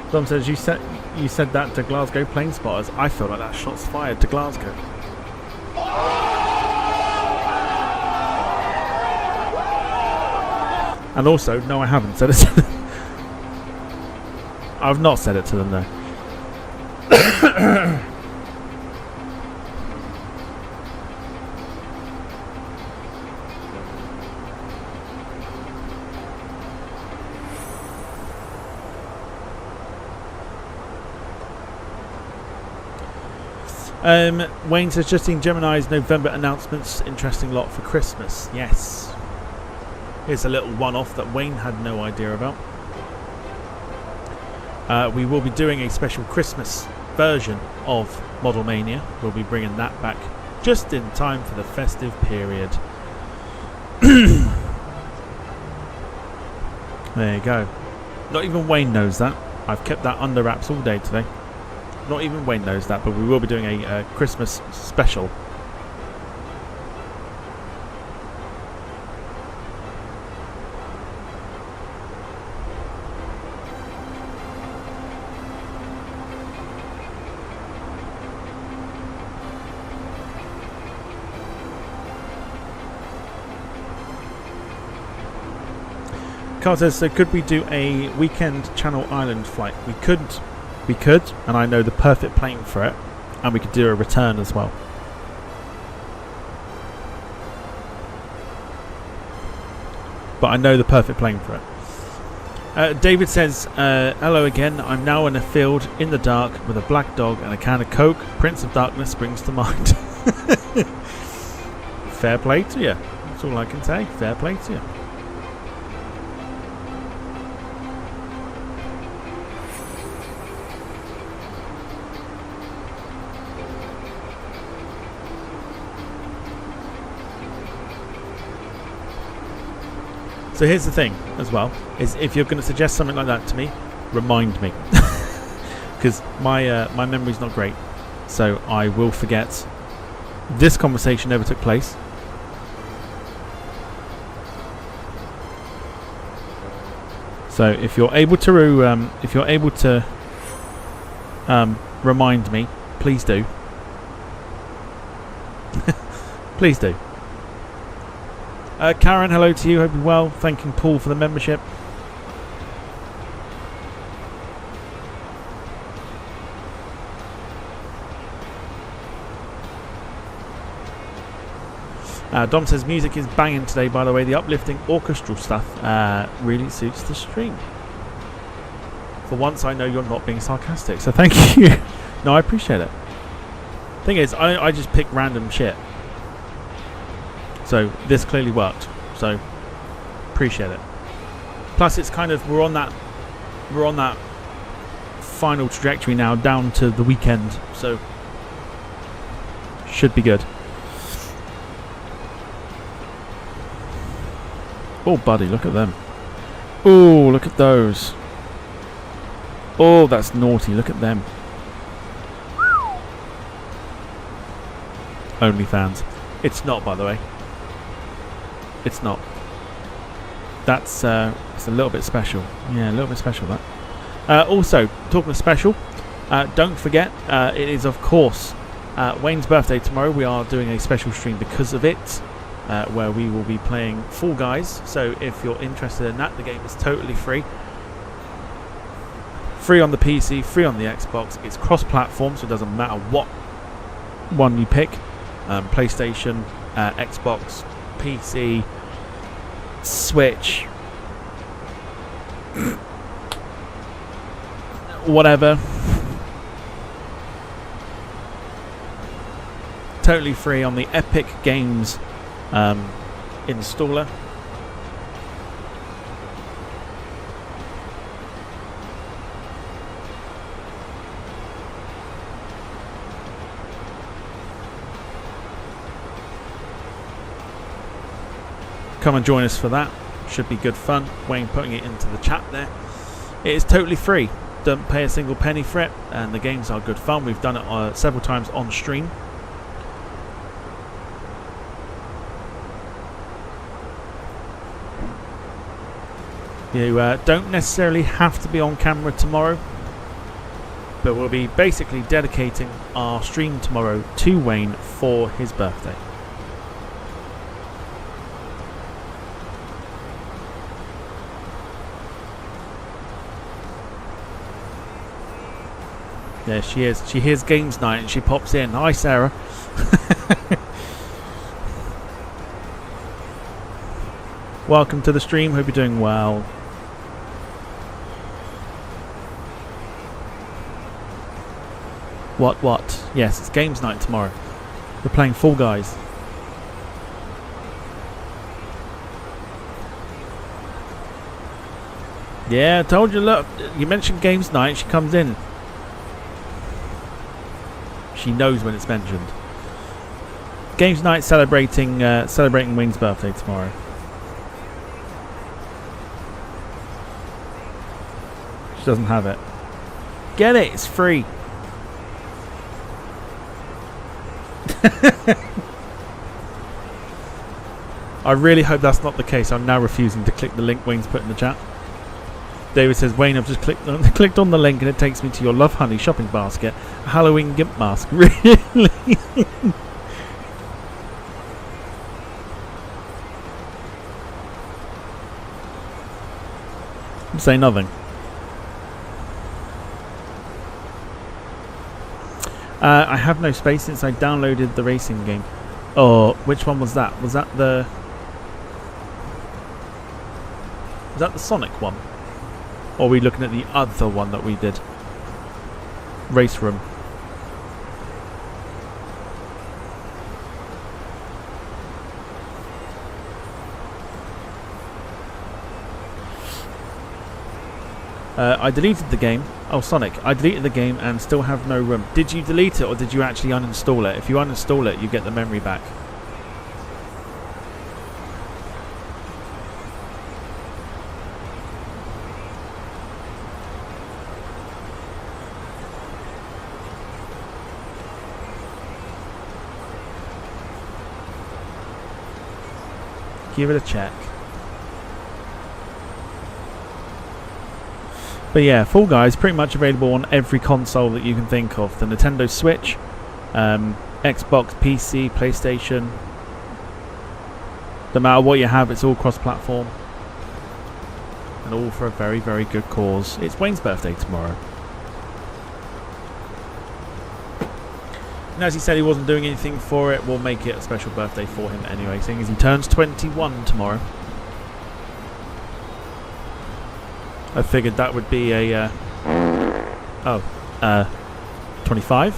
Dom says you said that to Glasgow plane spotters. I feel like that shot's fired to Glasgow. And also, no, I haven't said it to them. I've not said it to them, though. Wayne says, just seen Gemini's November announcements. Interesting lot for Christmas. Yes. Here's a little one-off that Wayne had no idea about. We will be doing a special Christmas version of Model Mania. We'll be bringing that back just in time for the festive period. There you go. Not even Wayne knows that. I've kept that under wraps all day today. Not even Wayne knows that, but we will be doing a Christmas special. Carl says, so could we do a weekend Channel Island flight? We could, and I know the perfect plane for it, and we could do a return as well. But I know the perfect plane for it. David says, hello again. I'm now in a field in the dark with a black dog and a can of Coke. Prince of Darkness springs to mind. Fair play to you. That's all I can say. Fair play to you. So here's the thing as well, is if you're going to suggest something like that to me, remind me. Because my memory's not great. So I will forget. This conversation never took place. So if you're able to remind me, please do. Please do. Karen, hello to you. Hope you're well. Thanking Paul for the membership. Dom says music is banging today, by the way. The uplifting orchestral stuff really suits the stream. For once, I know you're not being sarcastic, so thank you. No, I appreciate it. Thing is, I just pick random shit. So this clearly worked. So appreciate it. Plus, it's kind of we're on that final trajectory now down to the weekend. So should be good. Oh, buddy, look at them. Oh, look at those. Oh, that's naughty. Look at them. OnlyFans. It's not, by the way. It's not. That's it's a little bit special. Yeah, a little bit special, that. Also, talking of special, don't forget, it is, of course, Wayne's birthday tomorrow. We are doing a special stream because of it, where we will be playing Fall Guys. So if you're interested in that, the game is totally free. Free on the PC, free on the Xbox. It's cross-platform, so it doesn't matter what one you pick. PlayStation, Xbox, PC, Switch, whatever. Totally free on the Epic Games installer. Come and join us for that. Should be good fun. Wayne putting it into the chat there. It is totally free. Don't pay a single penny for it, and the games are good fun. We've done it several times on stream. You don't necessarily have to be on camera tomorrow, but we'll be basically dedicating our stream tomorrow to Wayne for his birthday. Yeah, she is. She hears games night and she pops in. Hi, Sarah. Welcome to the stream. Hope you're doing well. What? Yes, it's games night tomorrow. We're playing Fall Guys. Yeah, I told you. Look, you mentioned games night. She comes in. She knows when it's mentioned. Games night celebrating Wayne's birthday tomorrow. She doesn't have it. Get it, it's free. I really hope that's not the case. I'm now refusing to click the link Wayne's put in the chat. David says, Wayne, I've just clicked on the link and it takes me to your Love Honey shopping basket. A Halloween gimp mask. Really? Say nothing. I have no space since I downloaded the racing game. Oh, which one was that? Was that the Sonic one? Or are we looking at the other one that we did? Race Room. I deleted the game. Oh, Sonic. I deleted the game and still have no room. Did you delete it or did you actually uninstall it? If you uninstall it, you get the memory back. Give it a check. But yeah, Fall Guys pretty much available on every console that you can think of. The Nintendo Switch, Xbox, PC, PlayStation. No matter what you have, it's all cross-platform. And all for a very, very good cause. It's Wayne's birthday tomorrow. And as he said he wasn't doing anything for it, we'll make it a special birthday for him anyway, seeing as he turns 21 tomorrow. I figured that would be a 25.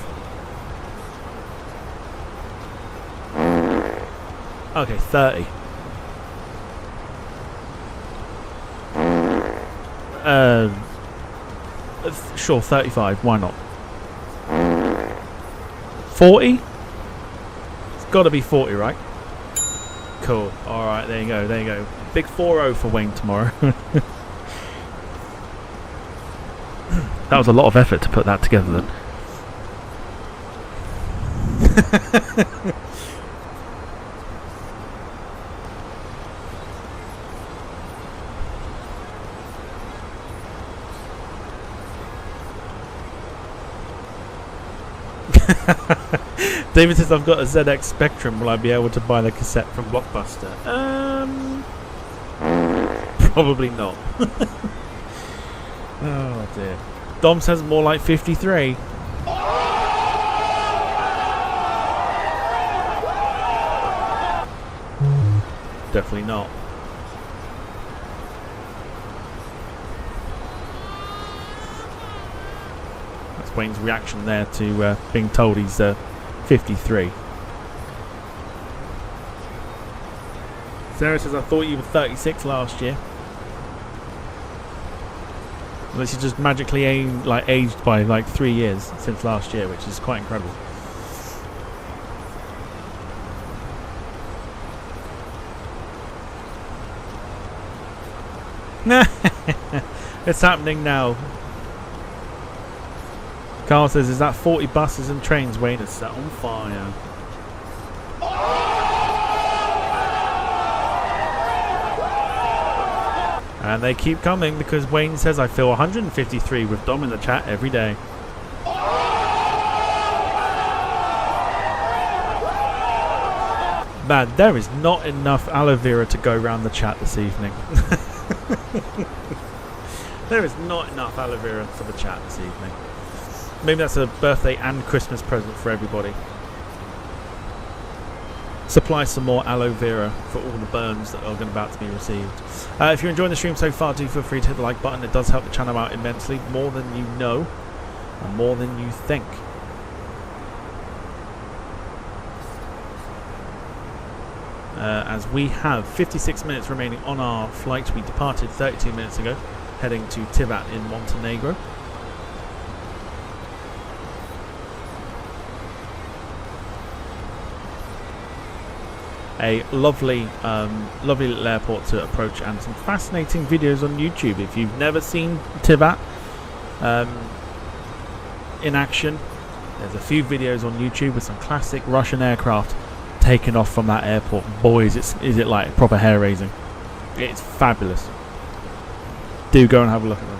Okay, 30. Sure, 35. Why not? 40? It's got to be 40, right? Cool. All right, there you go. There you go. Big 4-0 for Wayne tomorrow. That was a lot of effort to put that together then. David says I've got a ZX Spectrum. Will I be able to buy the cassette from Blockbuster? Probably not. Oh dear. Dom says more like 53. Definitely not. That's Wayne's reaction there to being told he's 53. Sarah says I thought you were 36 last year. Unless you just magically aged by like 3 years since last year, which is quite incredible. It's happening now. Carl says, is that 40 buses and trains Wayne has set on fire? And they keep coming because Wayne says I feel 153 with Dom in the chat every day. Man, there is not enough aloe vera to go around the chat this evening. There is not enough aloe vera for the chat this evening. Maybe that's a birthday and Christmas present for everybody. Supply some more aloe vera for all the burns that are about to be received. If you're enjoying the stream so far, do feel free to hit the like button. It does help the channel out immensely, more than you know and more than you think. As we have 56 minutes remaining on our flight. We departed 32 minutes ago, heading to Tivat in Montenegro. A lovely little airport to approach, and some fascinating videos on YouTube. If you've never seen Tivat in action, there's a few videos on YouTube with some classic Russian aircraft taking off from that airport. Boys, is it like proper hair raising. It's fabulous. Do go and have a look at them.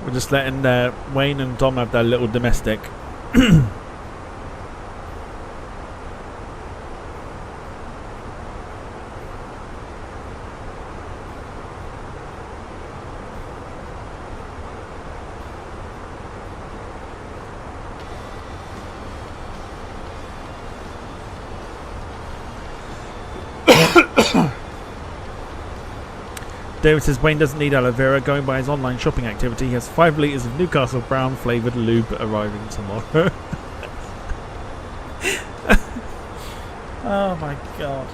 We're just letting Wayne and Dom have their little domestic. David says Wayne doesn't need aloe vera. Going by his online shopping activity, he has 5 litres of Newcastle Brown flavoured lube arriving tomorrow. Oh my god.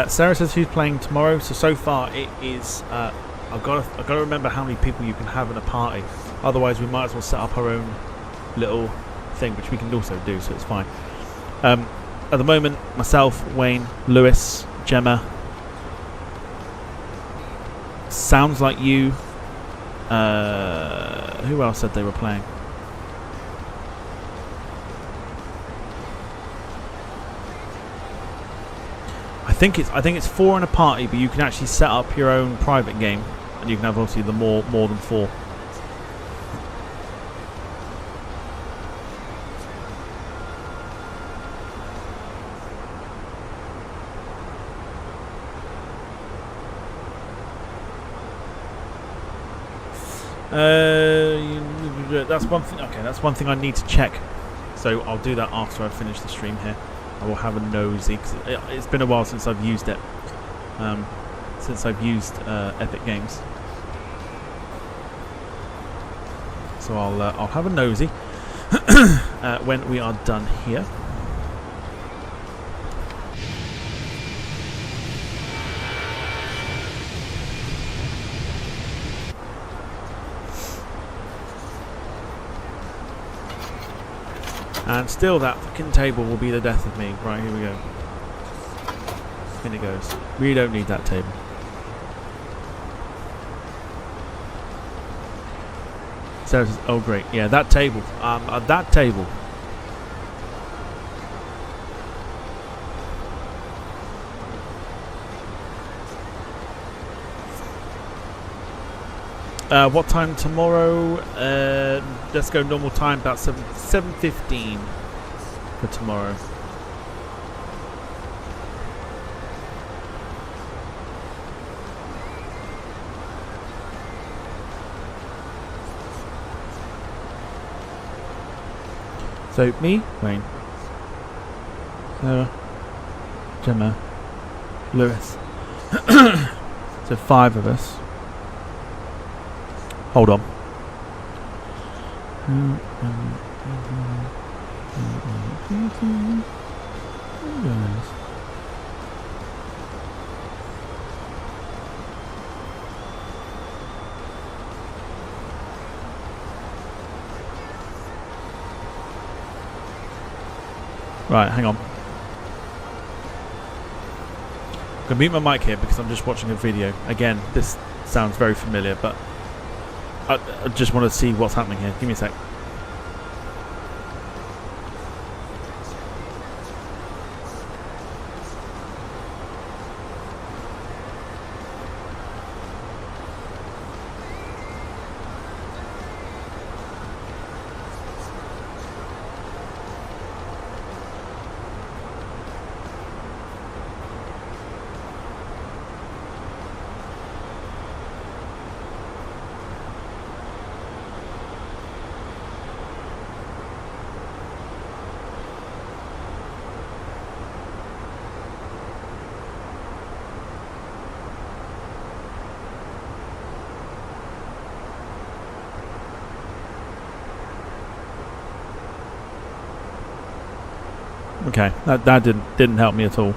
Sarah says who's playing tomorrow. So far it is I've got to remember how many people you can have in a party, otherwise we might as well set up our own little thing, which we can also do, so it's fine. At the moment, myself, Wayne, Lewis, Gemma. Sounds like you. Who else said they were playing? I think it's 4 in a party, but you can actually set up your own private game, and you can have obviously the more than 4. That's one thing. Okay, that's one thing I need to check. So I'll do that after I finish the stream here. I will have a nosy because it's been a while since I've used it. Since I've used Epic Games, so I'll have a nosy when we are done here. And still that fucking table will be the death of me. Right, here we go. In it goes. We don't need that table. Sarah says, oh great. Yeah, that table. That table. What time tomorrow? Let's go normal time, about 7:15 for tomorrow. So me, Wayne, Sarah, Gemma, Lewis. So 5 of us. Hold on. Right, hang on. I'm going to mute my mic here because I'm just watching a video. Again, this sounds very familiar, but I just want to see what's happening here. Give me a sec. Okay, that didn't help me at all.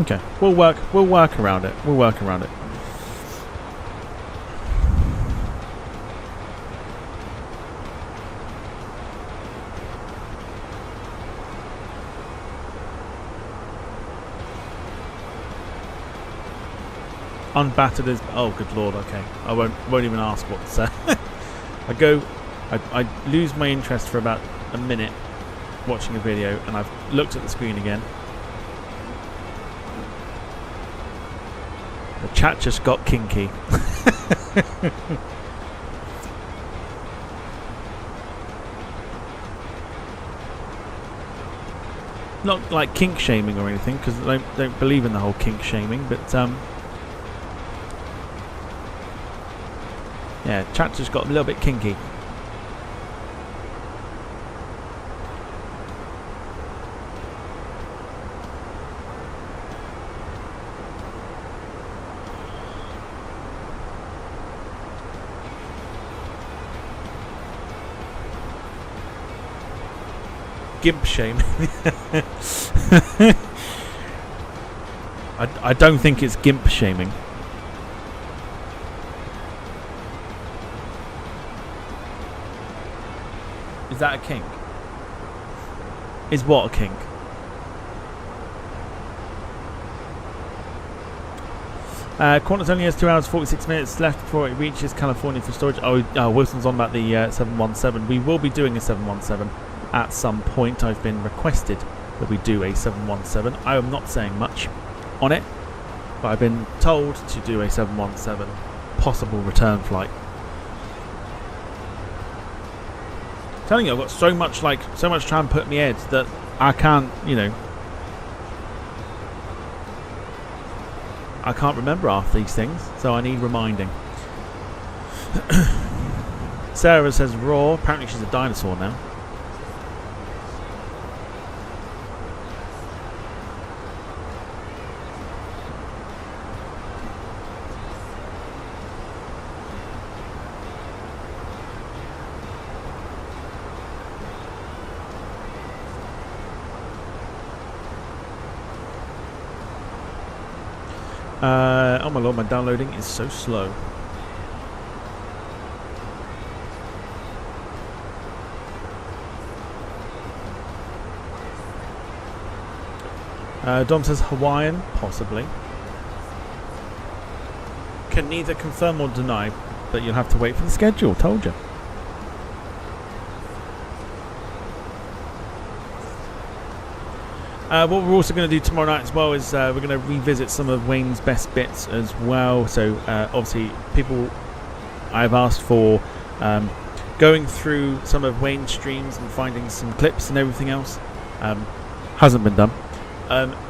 Okay, we'll work around it. We'll work around it. Unbattered is, oh good lord, okay. I won't even ask what to say. I lose my interest for about a minute watching a video, and I've looked at the screen again. The chat just got kinky. Not like kink shaming or anything, because I don't believe in the whole kink shaming, but Yeah, chat just got a little bit kinky. Gimp shame. I don't think it's gimp shaming. Is that a kink? Is what a kink? Qantas only has 2 hours 46 minutes left before it reaches California for storage. Oh, Wilson's on about the 717. We will be doing a 717 at some point. I've been requested that we do a 717. I am not saying much on it, but I've been told to do a 717 possible return flight. I'm telling you, I've got so much trying to put in my head that I can't, I can't remember half these things, so I need reminding. Sarah says raw. Apparently she's a dinosaur now. Oh my lord, my downloading is so slow. Dom says Hawaiian, possibly. Can neither confirm or deny, but you'll have to wait for the schedule, told you. What we're also going to do tomorrow night as well is we're going to revisit some of Wayne's best bits as well. So obviously people I've asked for going through some of Wayne's streams and finding some clips and everything else. Hasn't been done.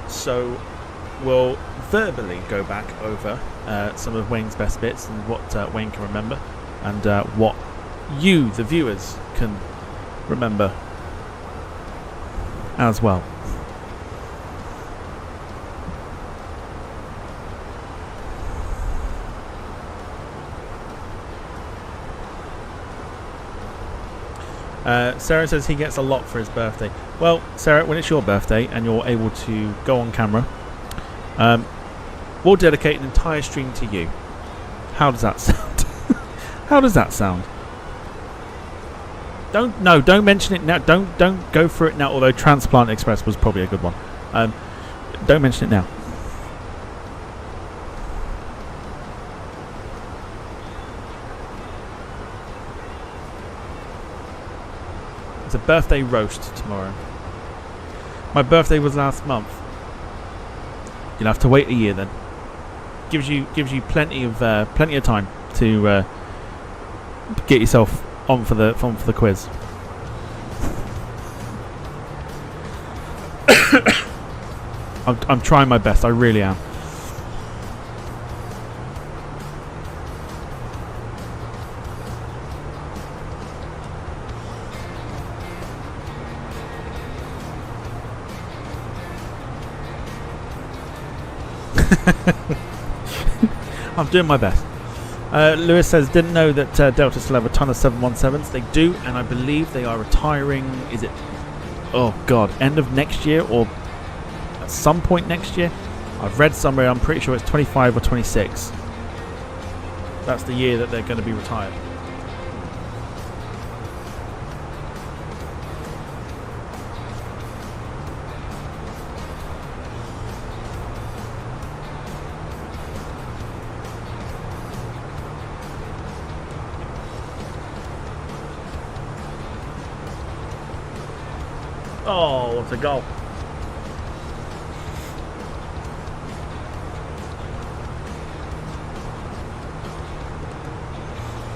So we'll verbally go back over some of Wayne's best bits and what Wayne can remember and what you, the viewers, can remember as well. Sarah says he gets a lot for his birthday. Well, Sarah, when it's your birthday and you're able to go on camera, we'll dedicate an entire stream to you. How does that sound? How does that sound? Don't mention it now. Don't go for it now. Although Transplant Express was probably a good one. Don't mention it now. It's a birthday roast tomorrow. My birthday was last month. You'll have to wait a year then. Gives you plenty of time to get yourself on for the quiz. I'm trying my best. I really am. I'm doing my best. Lewis says, didn't know that Delta still have a ton of 717s. They do, and I believe they are retiring, is it, oh god, end of next year or at some point next year? I've read somewhere, I'm pretty sure it's 25 or 26. That's the year that they're going to be retired. Oh, what a goal.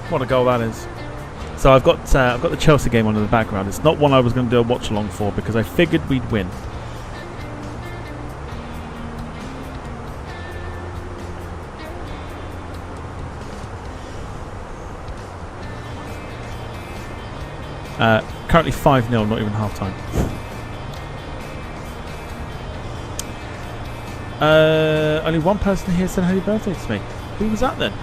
What a goal that is. So I've got the Chelsea game on in the background. It's not one I was going to do a watch along for because I figured we'd win. Currently 5-0, not even half time. Only one person here said happy birthday to me. Who was that then?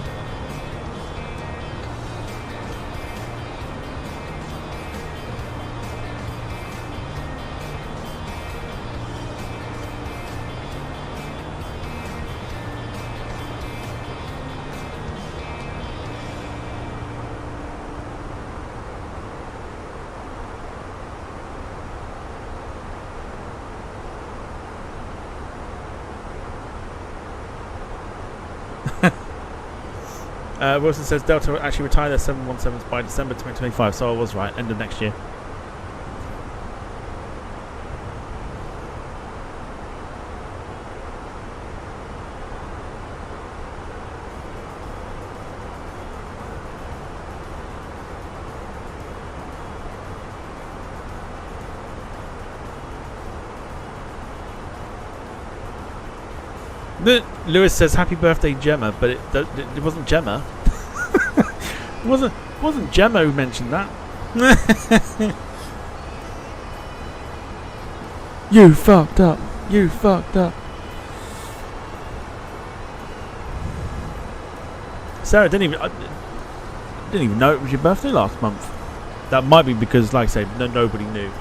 Wilson says Delta will actually retire their 717s by December 2025, so I was right, end of next year. Lewis says happy birthday Gemma, but it wasn't Gemma. It wasn't Gemma who mentioned that. You fucked up. You fucked up. Sarah didn't even know it was your birthday last month. That might be because, like I said, nobody knew.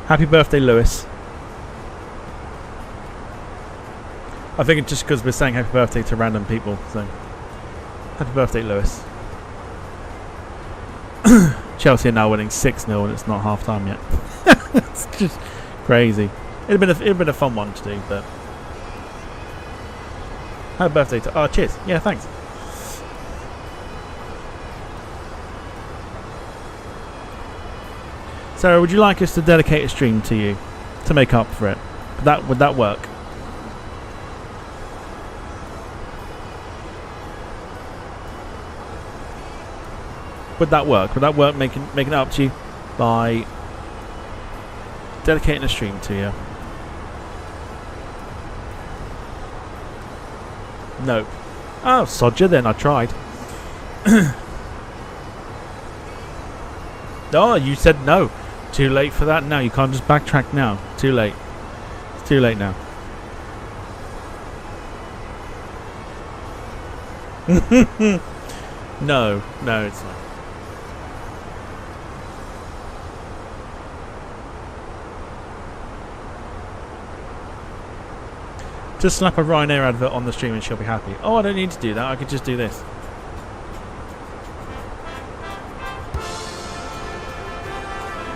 Happy birthday, Lewis. I think it's just because we're saying happy birthday to random people. So, happy birthday, Lewis. Chelsea are now winning 6-0 and it's not half time yet. It's just crazy. It'd been a fun one to do, but happy birthday to. Oh, cheers. Yeah, thanks. Sarah, would you like us to dedicate a stream to you to make up for it? Would that work? Would that work? Would that work making it up to you by dedicating a stream to you? No. Oh, sod you then, I tried. Oh, you said no. Too late for that now. You can't just backtrack now. Too late. It's too late now. No, it's not. Just slap a Ryanair advert on the stream and she'll be happy. Oh, I don't need to do that. I could just do this.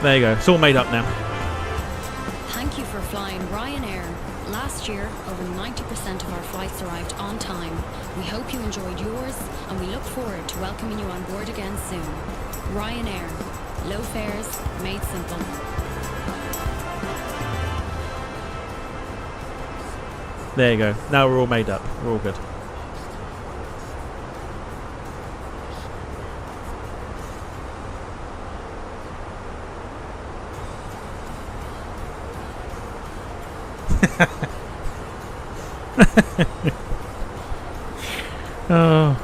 There you go. It's all made up now. Thank you for flying Ryanair. Last year, over 90% of our flights arrived on time. We hope you enjoyed yours, and we look forward to welcoming you on board again soon. Ryanair. Low fares, made simple. There you go. Now we're all made up. We're all good. Oh.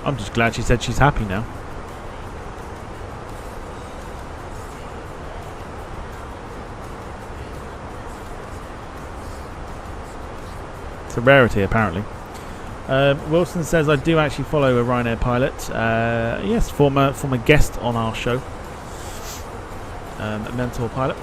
I'm just glad she said she's happy now. It's a rarity, apparently. Wilson says I do actually follow a Ryanair pilot. Yes, former guest on our show. A mentor pilot.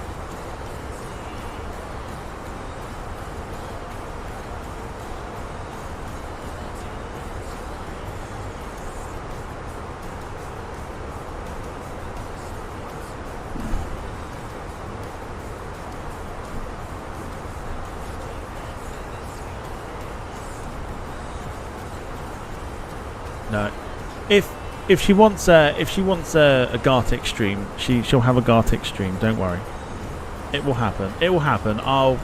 If she wants a Gartic stream, she'll have a Gartic stream. Don't worry. It will happen. It will happen. I'll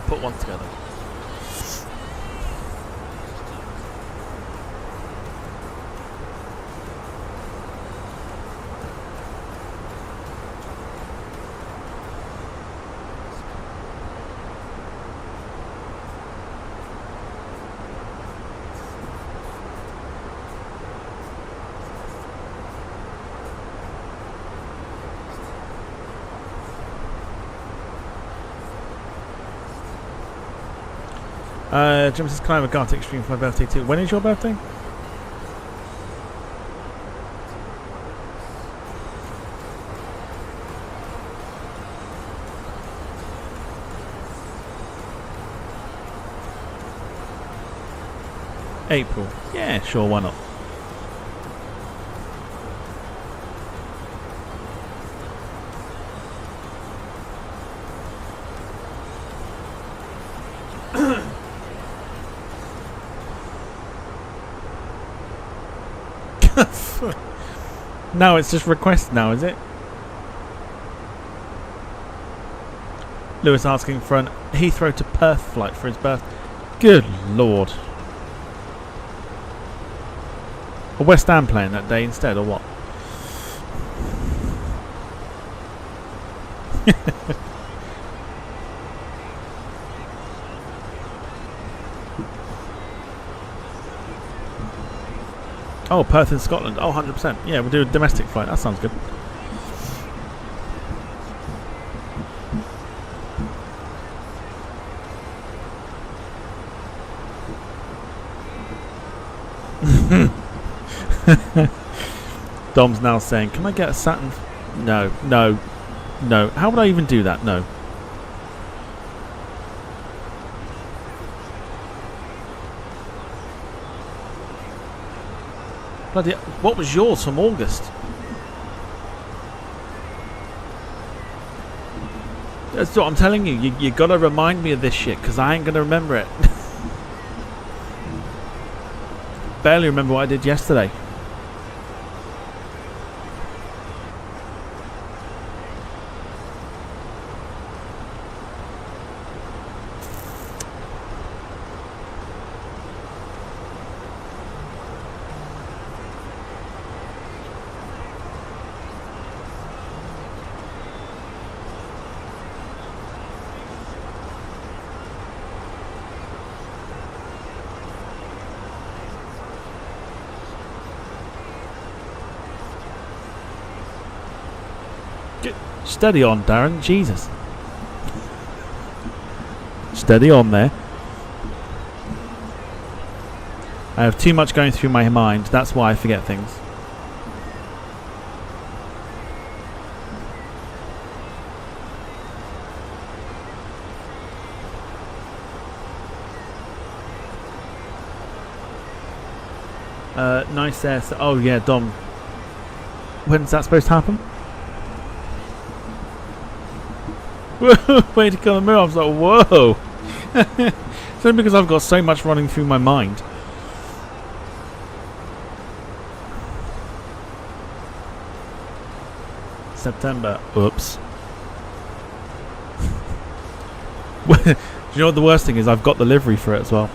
put one together. Jim says, can I have a Gartic stream for my birthday too? When is your birthday? April. Yeah, sure, why not? No, it's just request now, is it? Lewis asking for an Heathrow to Perth flight for his birth. Good lord. A West Ham playing that day instead, or what? Oh, Perth in Scotland. Oh, 100%. Yeah, we'll do a domestic flight. That sounds good. Dom's now saying, can I get a Saturn? No, no, no. How would I even do that? No. Bloody, what was yours from August? That's what I'm telling you. You gotta remind me of this shit, because I ain't gonna remember it. Barely remember what I did yesterday. Steady on, Darren. Jesus. Steady on there. I have too much going through my mind. That's why I forget things. Nice air. Oh yeah, Dom. When's that supposed to happen? Way to come on the mirror. I was like, whoa. It's only because I've got so much running through my mind. September. Oops. Do you know what the worst thing is? I've got the livery for it as well.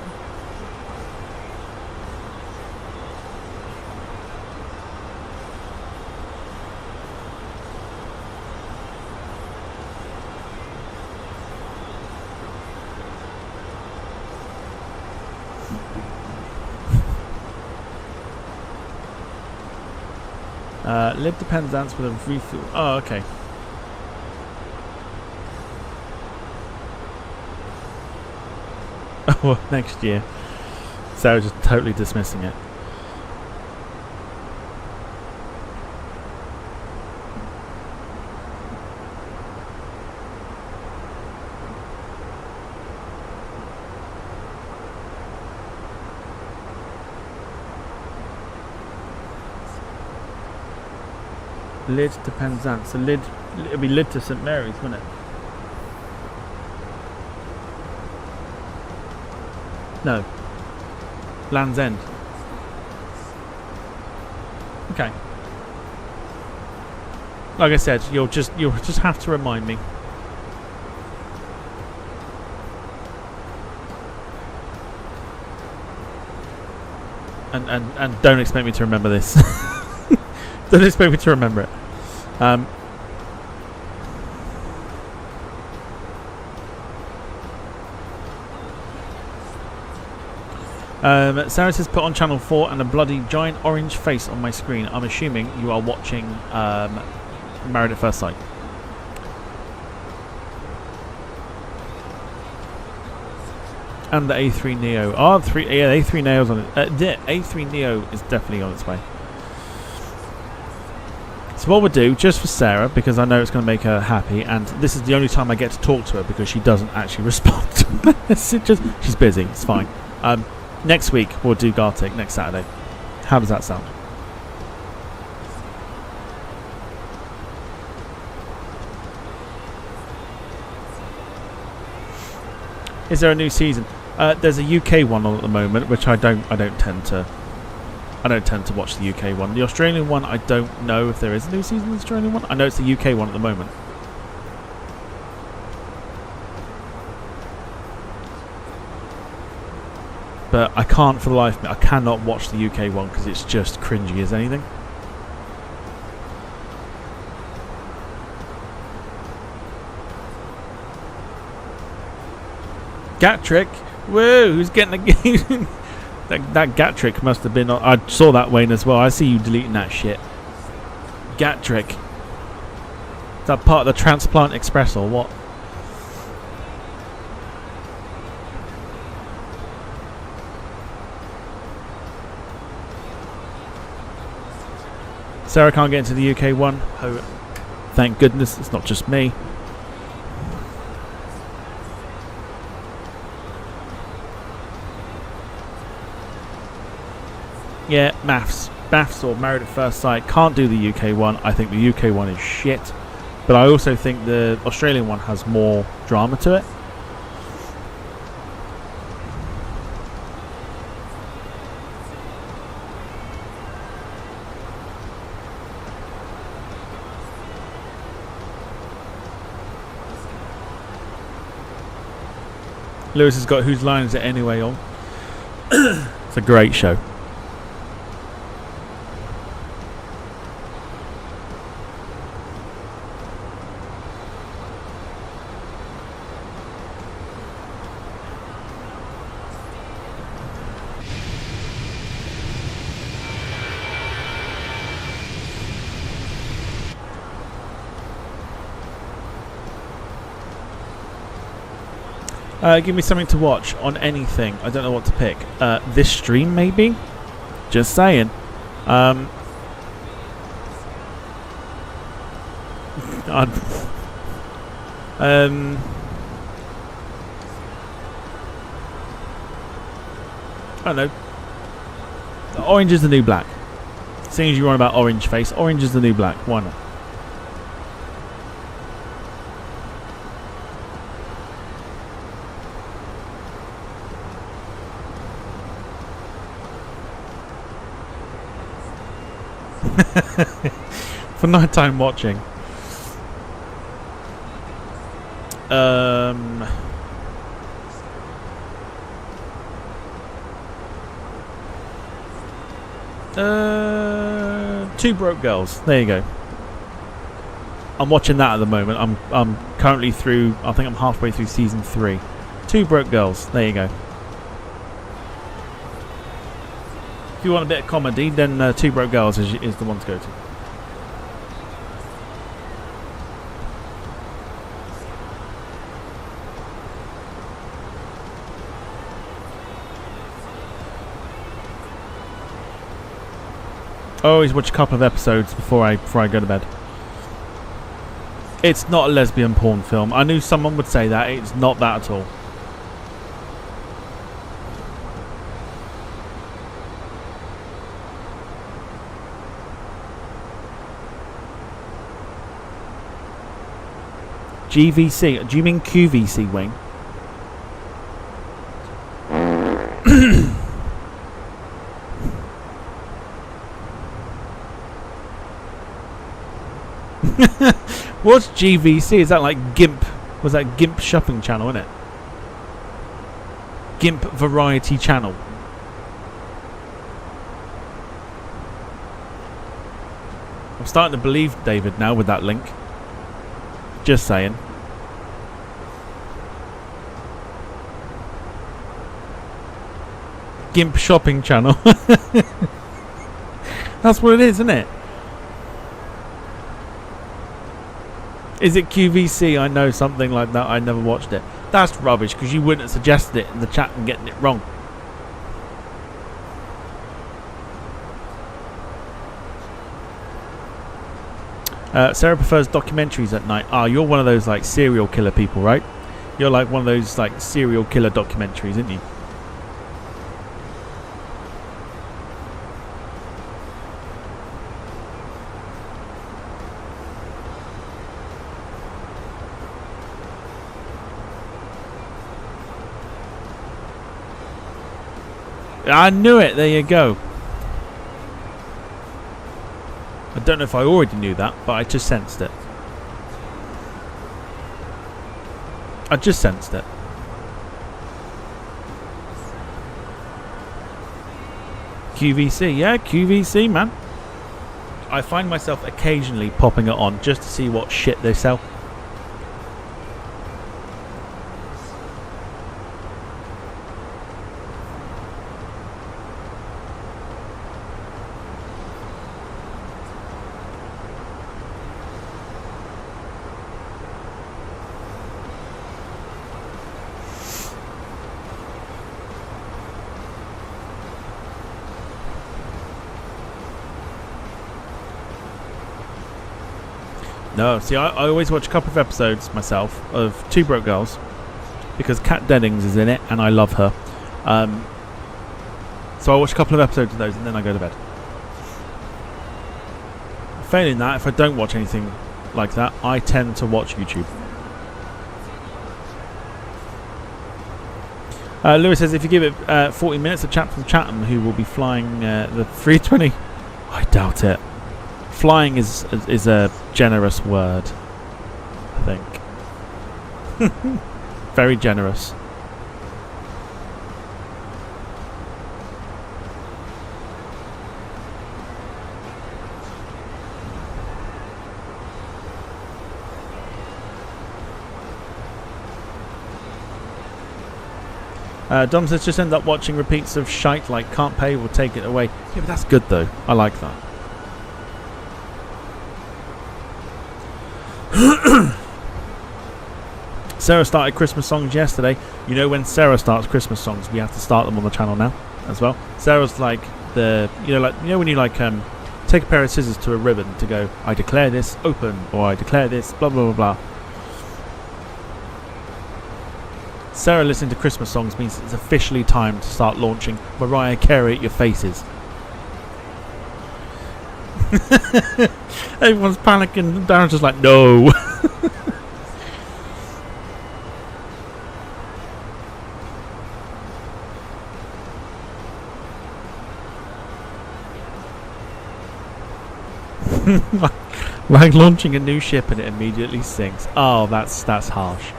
Lid depends answer with a refuel. Oh, okay. Oh, next year. Sarah just totally dismissing it. Lid depends on. So lid, it'll be lid to St Mary's, wouldn't it? No. Land's End. Okay. Like I said, you'll just have to remind me. And don't expect me to remember this. Don't expect me to remember it. Sarah says, put on channel 4 and a bloody giant orange face on my screen. I'm assuming you are watching Married at First Sight. And the A3 Neo. Oh, A3 Neo's on it. The A3 Neo is definitely on its way. So what we'll do, just for Sarah, because I know it's going to make her happy, and this is the only time I get to talk to her because she doesn't actually respond to messages. She's busy. It's fine. Next week we'll do Gartic next Saturday. How does that sound? Is there a new season? There's a UK one on at the moment, which I don't tend to watch the UK one. The Australian one, I don't know if there is a new season of the Australian one. I know it's the UK one at the moment. But I can't for the life of me. I cannot watch the UK one because it's just cringy as anything. Gat-trick. Whoa, who's getting the game? that Gat-trick must have been... I saw that, Wayne, as well. I see you deleting that shit. Gat-trick. Is that part of the Transplant Express or what? Sarah can't get into the UK one. Oh, thank goodness it's not just me. Yeah, maths or Married at First Sight. Can't do the UK one. I think the UK one is shit. But I also think the Australian one has more drama to it. Lewis has got Whose Line Is It Anyway on. It's a great show. Give me something to watch on anything. I don't know what to pick. This stream, maybe? Just saying. I don't know. Orange is the new black. Seeing as you're on about orange face, orange is the new black. Why not? For nighttime watching. Two Broke Girls. There you go. I'm watching that at the moment. I'm currently through. I think I'm halfway through season 3. Two Broke Girls. There you go. If you want a bit of comedy, then Two Broke Girls is the one to go to. I always watch a couple of episodes before I go to bed. It's not a lesbian porn film. I knew someone would say that. It's not that at all. GVC. Do you mean QVC, Wayne? What's GVC? Is that like GIMP? Was that GIMP shopping channel, isn't it? GIMP variety channel. I'm starting to believe David now with that link. Just saying. GIMP shopping channel. That's what it is, isn't it? Is it QVC? I know something like that. I never watched it. That's rubbish because you wouldn't have suggested it in the chat and getting it wrong. Sarah prefers documentaries at night. Ah, you're one of those like serial killer people, right? You're like one of those like serial killer documentaries, isn't you? I knew it. There you go. I don't know if I already knew that, but I just sensed it. I just sensed it. QVC, yeah, QVC, man. I find myself occasionally popping it on just to see what shit they sell. No, see, I always watch a couple of episodes myself of Two Broke Girls because Kat Dennings is in it and I love her. So I watch a couple of episodes of those and then I go to bed. Failing that, if I don't watch anything like that, I tend to watch YouTube. Lewis says if you give it 40 minutes, a chap from Chatham who will be flying the 320. I doubt it. Flying is a generous word, I think. Very generous. Dom says just end up watching repeats of shite like Can't Pay Will Take It Away. Yeah, but that's good though. I like that. Sarah started Christmas songs yesterday. You know when Sarah starts Christmas songs, we have to start them on the channel now as well. Sarah's like the when you like take a pair of scissors to a ribbon to go, I declare this open, or I declare this blah blah blah blah. Sarah listening to Christmas songs means it's officially time to start launching Mariah Carey at your faces. Everyone's panicking. Darren's just like, no. Like launching a new ship and it immediately sinks. Oh, that's harsh.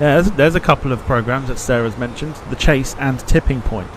Yeah, there's a couple of programs that Sarah's mentioned, The Chase and Tipping Point.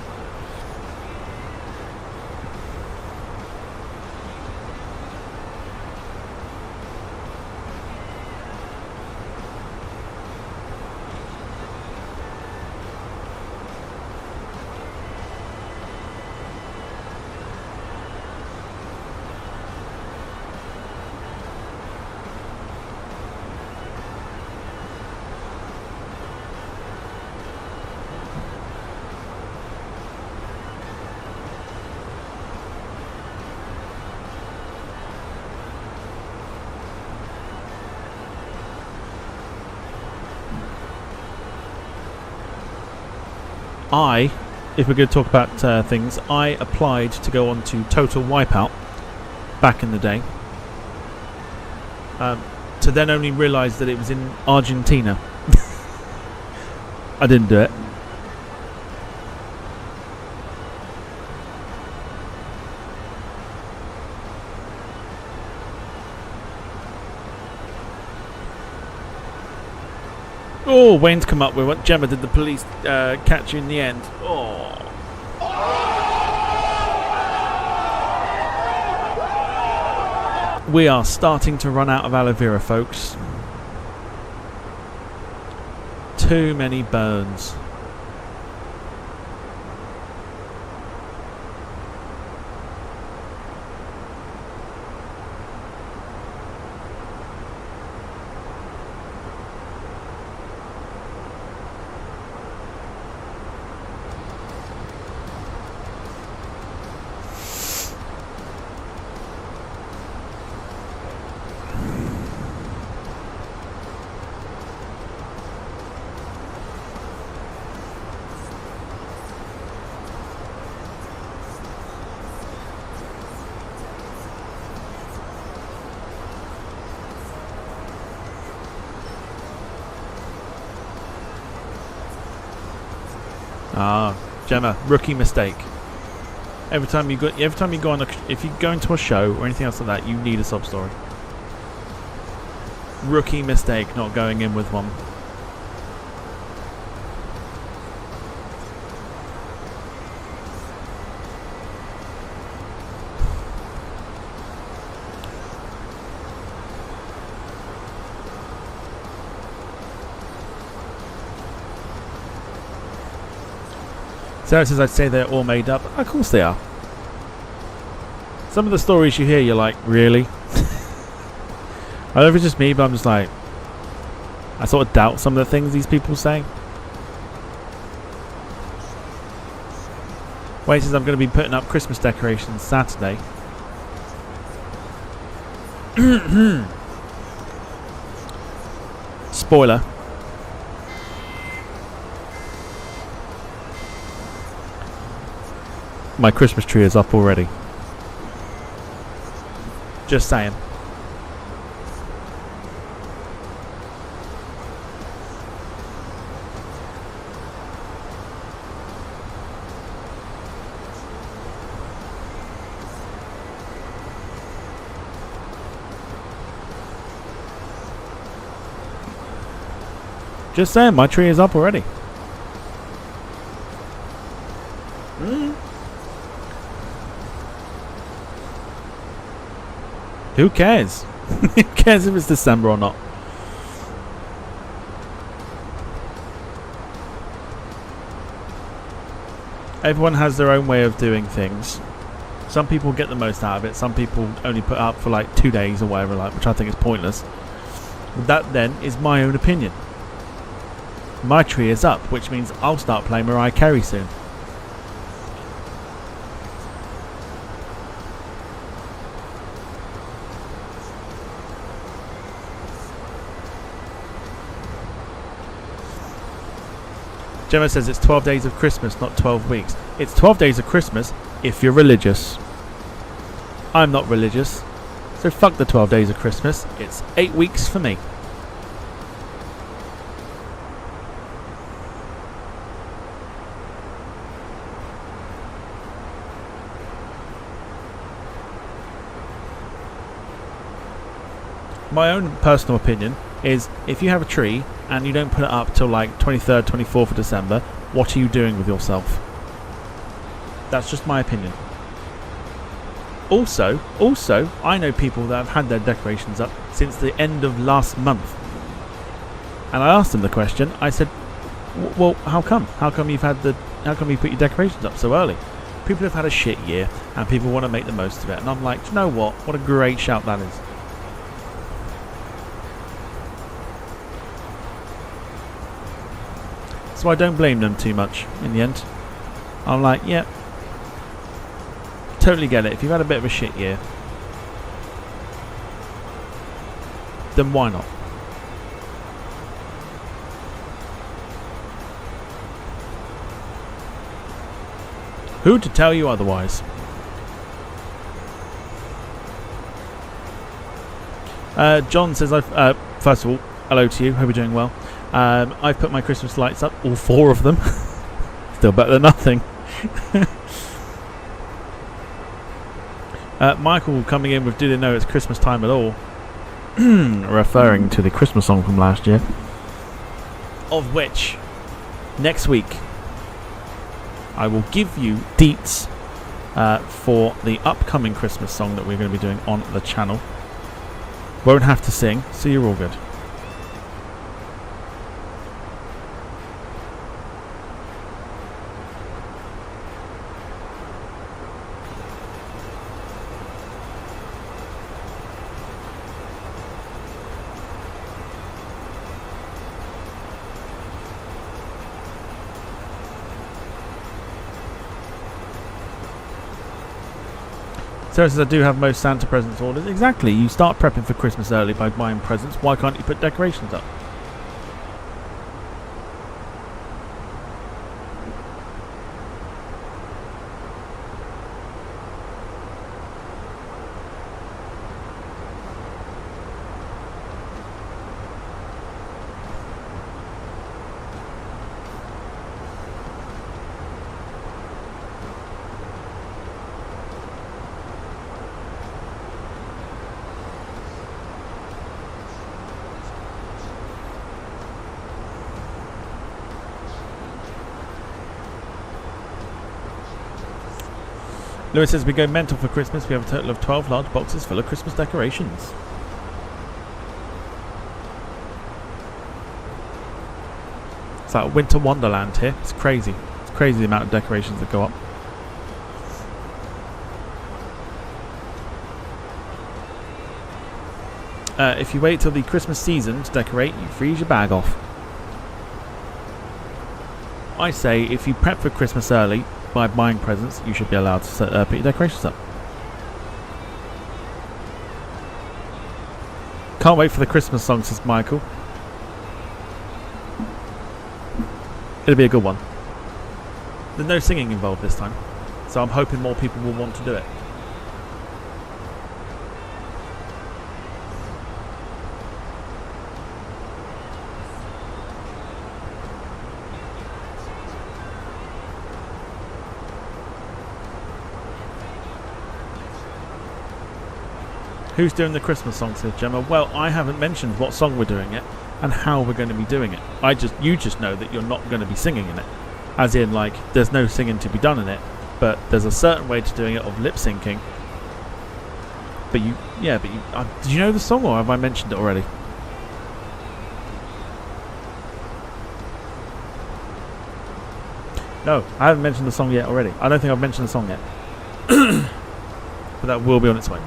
If we're going to talk about things, I applied to go on to Total Wipeout back in the day, to then only realise that it was in Argentina. I didn't do it. Oh, Wayne's come up with what Gemma did the police catch you in the end. Oh. We are starting to run out of aloe vera, folks. Too many burns. Ah, Gemma, rookie mistake. Every time you go on, if you go into a show or anything else like that, you need a sub story. Rookie mistake, not going in with one. Sarah says I'd say they're all made up. Of course they are. Some of the stories you hear, you're like, really? I don't know if it's just me, but I'm just like, I sort of doubt some of the things these people say. Wait, says I'm going to be putting up Christmas decorations Saturday. Spoiler. My Christmas tree is up already. Just saying. Just saying, my tree is up already. Who cares? Who cares if it's December or not? Everyone has their own way of doing things. Some people get the most out of it. Some people only put up for like 2 days or whatever, like, which I think is pointless. That then is my own opinion. My tree is up, which means I'll start playing Mariah Carey soon. Gemma says it's 12 days of Christmas, not 12 weeks. It's 12 days of Christmas if you're religious. I'm not religious, so fuck the 12 days of Christmas. It's 8 weeks for me. My own personal opinion is if you have a tree and you don't put it up till like 23rd, 24th of December, what are you doing with yourself? That's just my opinion. Also, I know people that have had their decorations up since the end of last month. And I asked them the question, I said, well, how come? How come you put your decorations up so early? People have had a shit year and people want to make the most of it. And I'm like, do you know what? What a great shout that is. So I don't blame them too much in the end. I'm like, yeah, totally get it. If you've had a bit of a shit year, then why not? Who to tell you otherwise? John says, first of all, hello to you. Hope you're doing well. I've put my Christmas lights up, all 4 of them. Still better than nothing. Michael coming in with "Do they know it's Christmas time at all?" Referring to the Christmas song from last year. of which next week I will give you deets for the upcoming Christmas song that we're going to be doing on the channel. Won't have to sing, so you're all good. Sarah says, I do have most Santa presents ordered. Exactly, you start prepping for Christmas early by buying presents. Why can't you put decorations up? Lewis says, we go mental for Christmas. We have a total of 12 large boxes full of Christmas decorations. It's like a winter wonderland here. It's crazy. It's crazy the amount of decorations that go up. If you wait till the Christmas season to decorate, you freeze your bag off. I say, if you prep for Christmas early by buying presents, you should be allowed to put your decorations up. Can't wait for the Christmas song, says Michael. It'll be a good one. There's no singing involved this time, so I'm hoping more people will want to do it. Who's doing the Christmas song, says Gemma? Well, I haven't mentioned what song we're doing it and how we're going to be doing it. You just know that you're not going to be singing in it. As in, like, there's no singing to be done in it, but there's a certain way to doing it of lip syncing. But did you know the song, or have I mentioned it already? No, I haven't mentioned the song yet already. I don't think I've mentioned the song yet. But that will be on its way.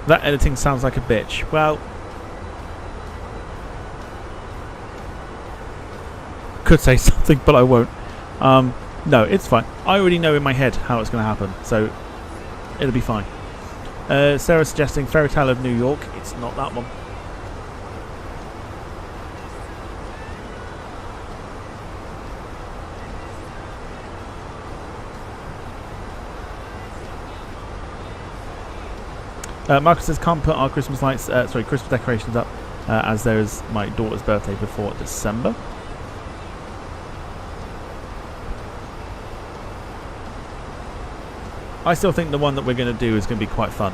That editing sounds like a bitch. Well, could say something, but I won't. No, it's fine. I already know in my head how it's going to happen, so it'll be fine. Sarah suggesting Fairy Tale of New York. It's not that one. Marcus says, can't put our Christmas lights, Christmas decorations up, as there is my daughter's birthday before December. I still think the one that we're going to do is going to be quite fun.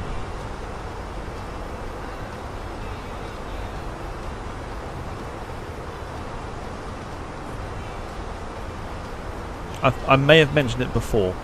I may have mentioned it before.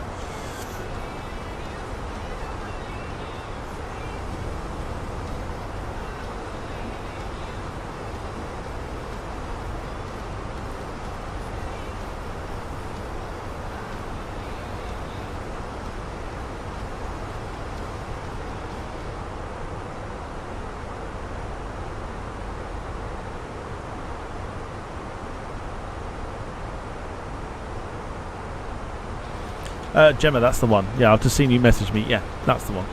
Gemma, that's the one. Yeah, I've just seen you message me. Yeah, that's the one.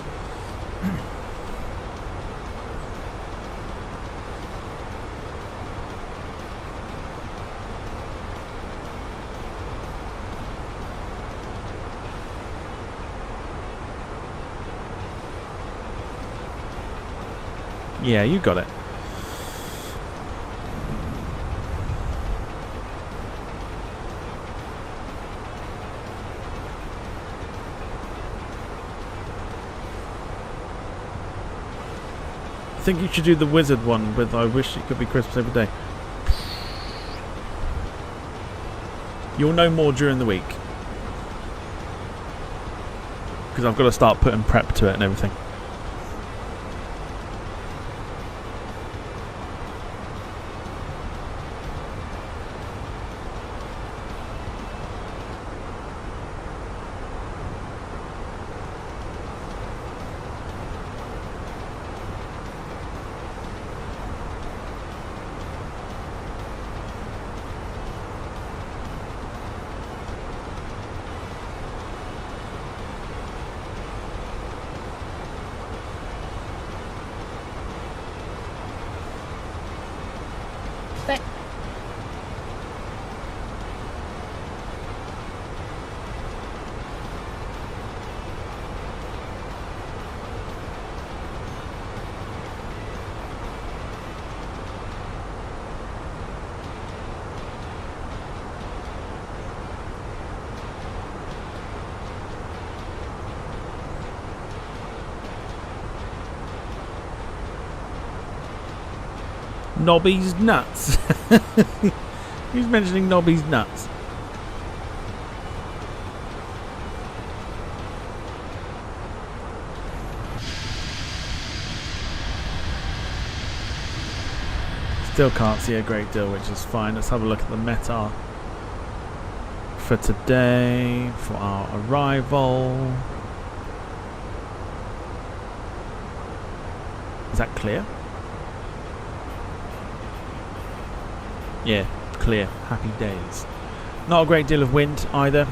Yeah, you got it. think you should do the wizard one with I wish it could be Christmas every day. You'll know more during the week. Because I've got to start putting prep to it and everything. Nobby's nuts. Who's mentioning Nobby's nuts? Still can't see a great deal, which is fine. Let's have a look at the meta for today, for our arrival. Is that clear? Yeah, clear. Happy days. Not a great deal of wind either.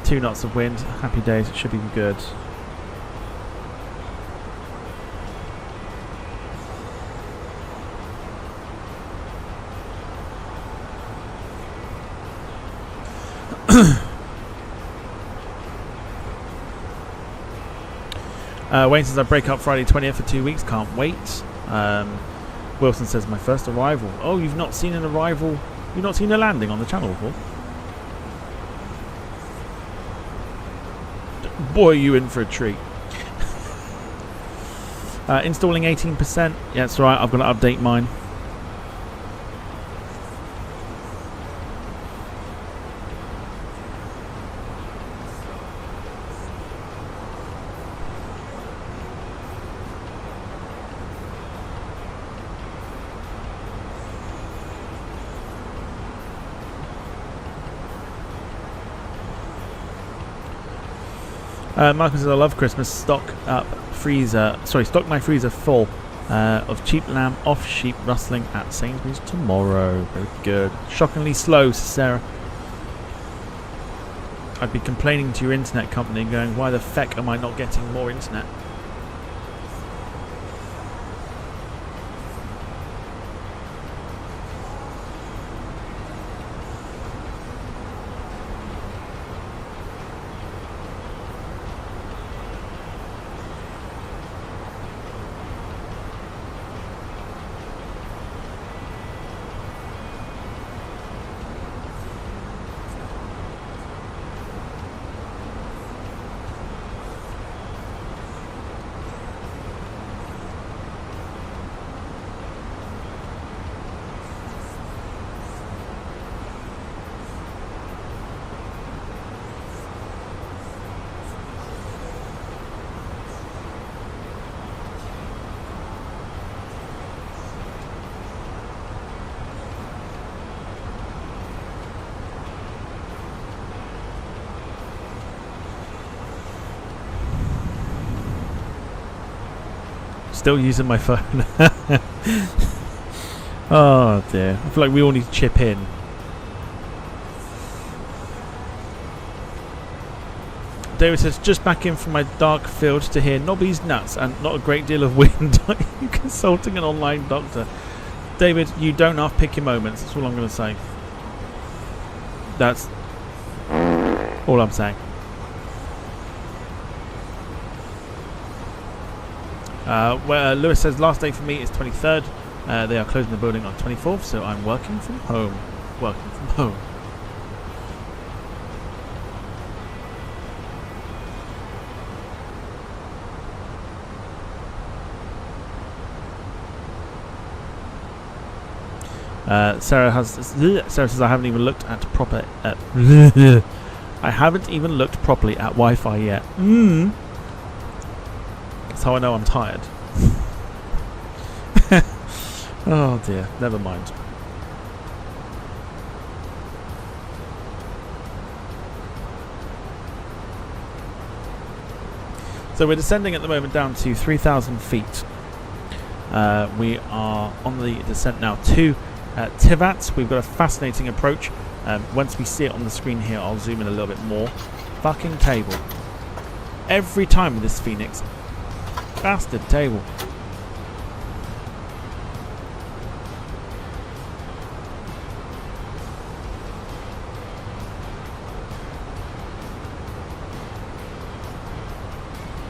2 knots of wind. Happy days. It should be good. Wayne says I break up Friday 20th for 2 weeks. Can't wait. Wilson says my first arrival. Oh, you've not seen an arrival? You've not seen a landing on the channel before? Boy, are you in for a treat. Installing 18%. Yeah, that's right. I've got to update mine. Michael says I love Christmas. Stock my freezer full of cheap lamb off sheep rustling at Sainsbury's tomorrow. Very good. Shockingly slow, says Sarah. I'd be complaining to your internet company and going, why the feck am I not getting more internet? Still using my phone. Oh dear. I feel like we all need to chip in. David says, just back in from my dark field to hear Nobby's nuts and not a great deal of wind. Are you consulting an online doctor? David, you don't half pick your moments. That's all I'm going to say. That's all I'm saying. Lewis says last day for me is 23rd. They are closing the building on 24th, so I'm working from home. Working from home. Sarah says I haven't even looked at proper. I haven't even looked properly at Wi-Fi yet. That's how I know I'm tired. Oh dear, never mind. So we're descending at the moment down to 3,000 feet. We are on the descent now to Tivat. We've got a fascinating approach. Once we see it on the screen here, I'll zoom in a little bit more. Fucking table. Every time with this Fenix. Bastard table.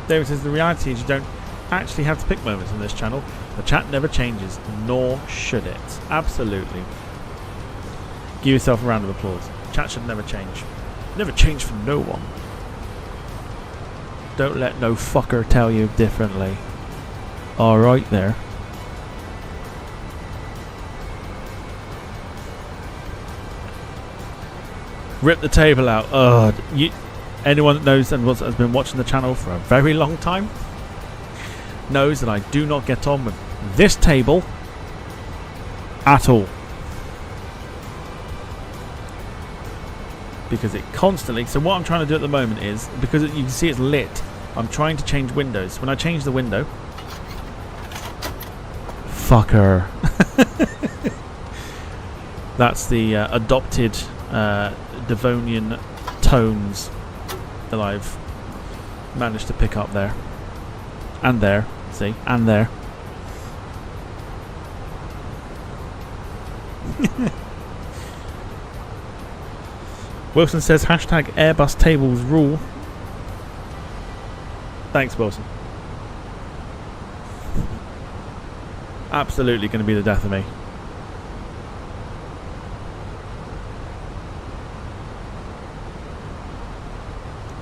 David says the reality is you don't actually have to pick moments on this channel. The chat never changes, nor should it. Absolutely. Give yourself a round of applause. Chat should never change. Never change for no one. Don't let no fucker tell you differently. Alright there. Rip the table out. Anyone that knows and has been watching the channel for a very long time knows that I do not get on with this table at all. Because it constantly... So what I'm trying to do at the moment is, because you can see it's lit, I'm trying to change windows. When I change the window... Fucker. That's the adopted Devonian tones that I've managed to pick up there. And there. See? And there. Wilson says hashtag Airbus tables rule. Thanks, Wilson. Absolutely going to be the death of me.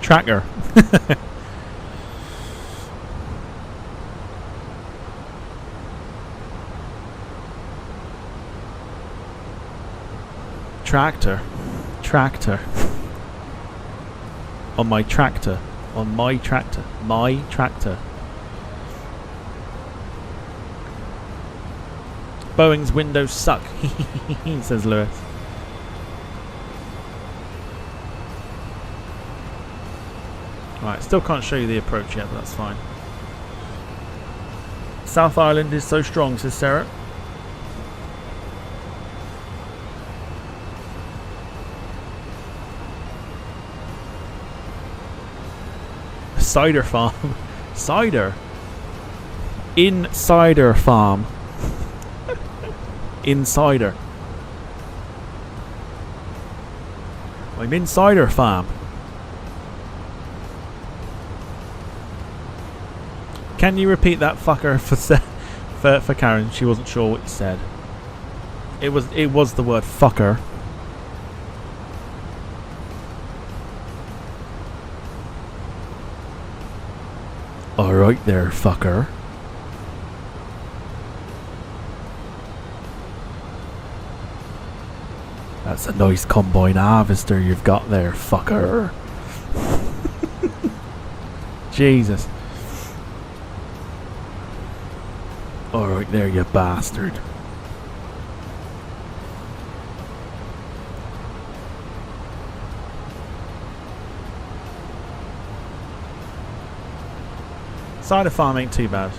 Tracker. Tractor. On my tractor. My tractor. Boeing's windows suck, says Lewis. Right, still can't show you the approach yet, but that's fine. South Island is so strong, says Sarah. Cider farm. Cider. Insider farm. Insider. I'm insider farm. Can you repeat that fucker for Karen? She wasn't sure what you said. It was the word fucker. Alright there, fucker. That's a nice combine harvester you've got there, fucker. Jesus. Alright there, you bastard. Cider farm ain't too bad.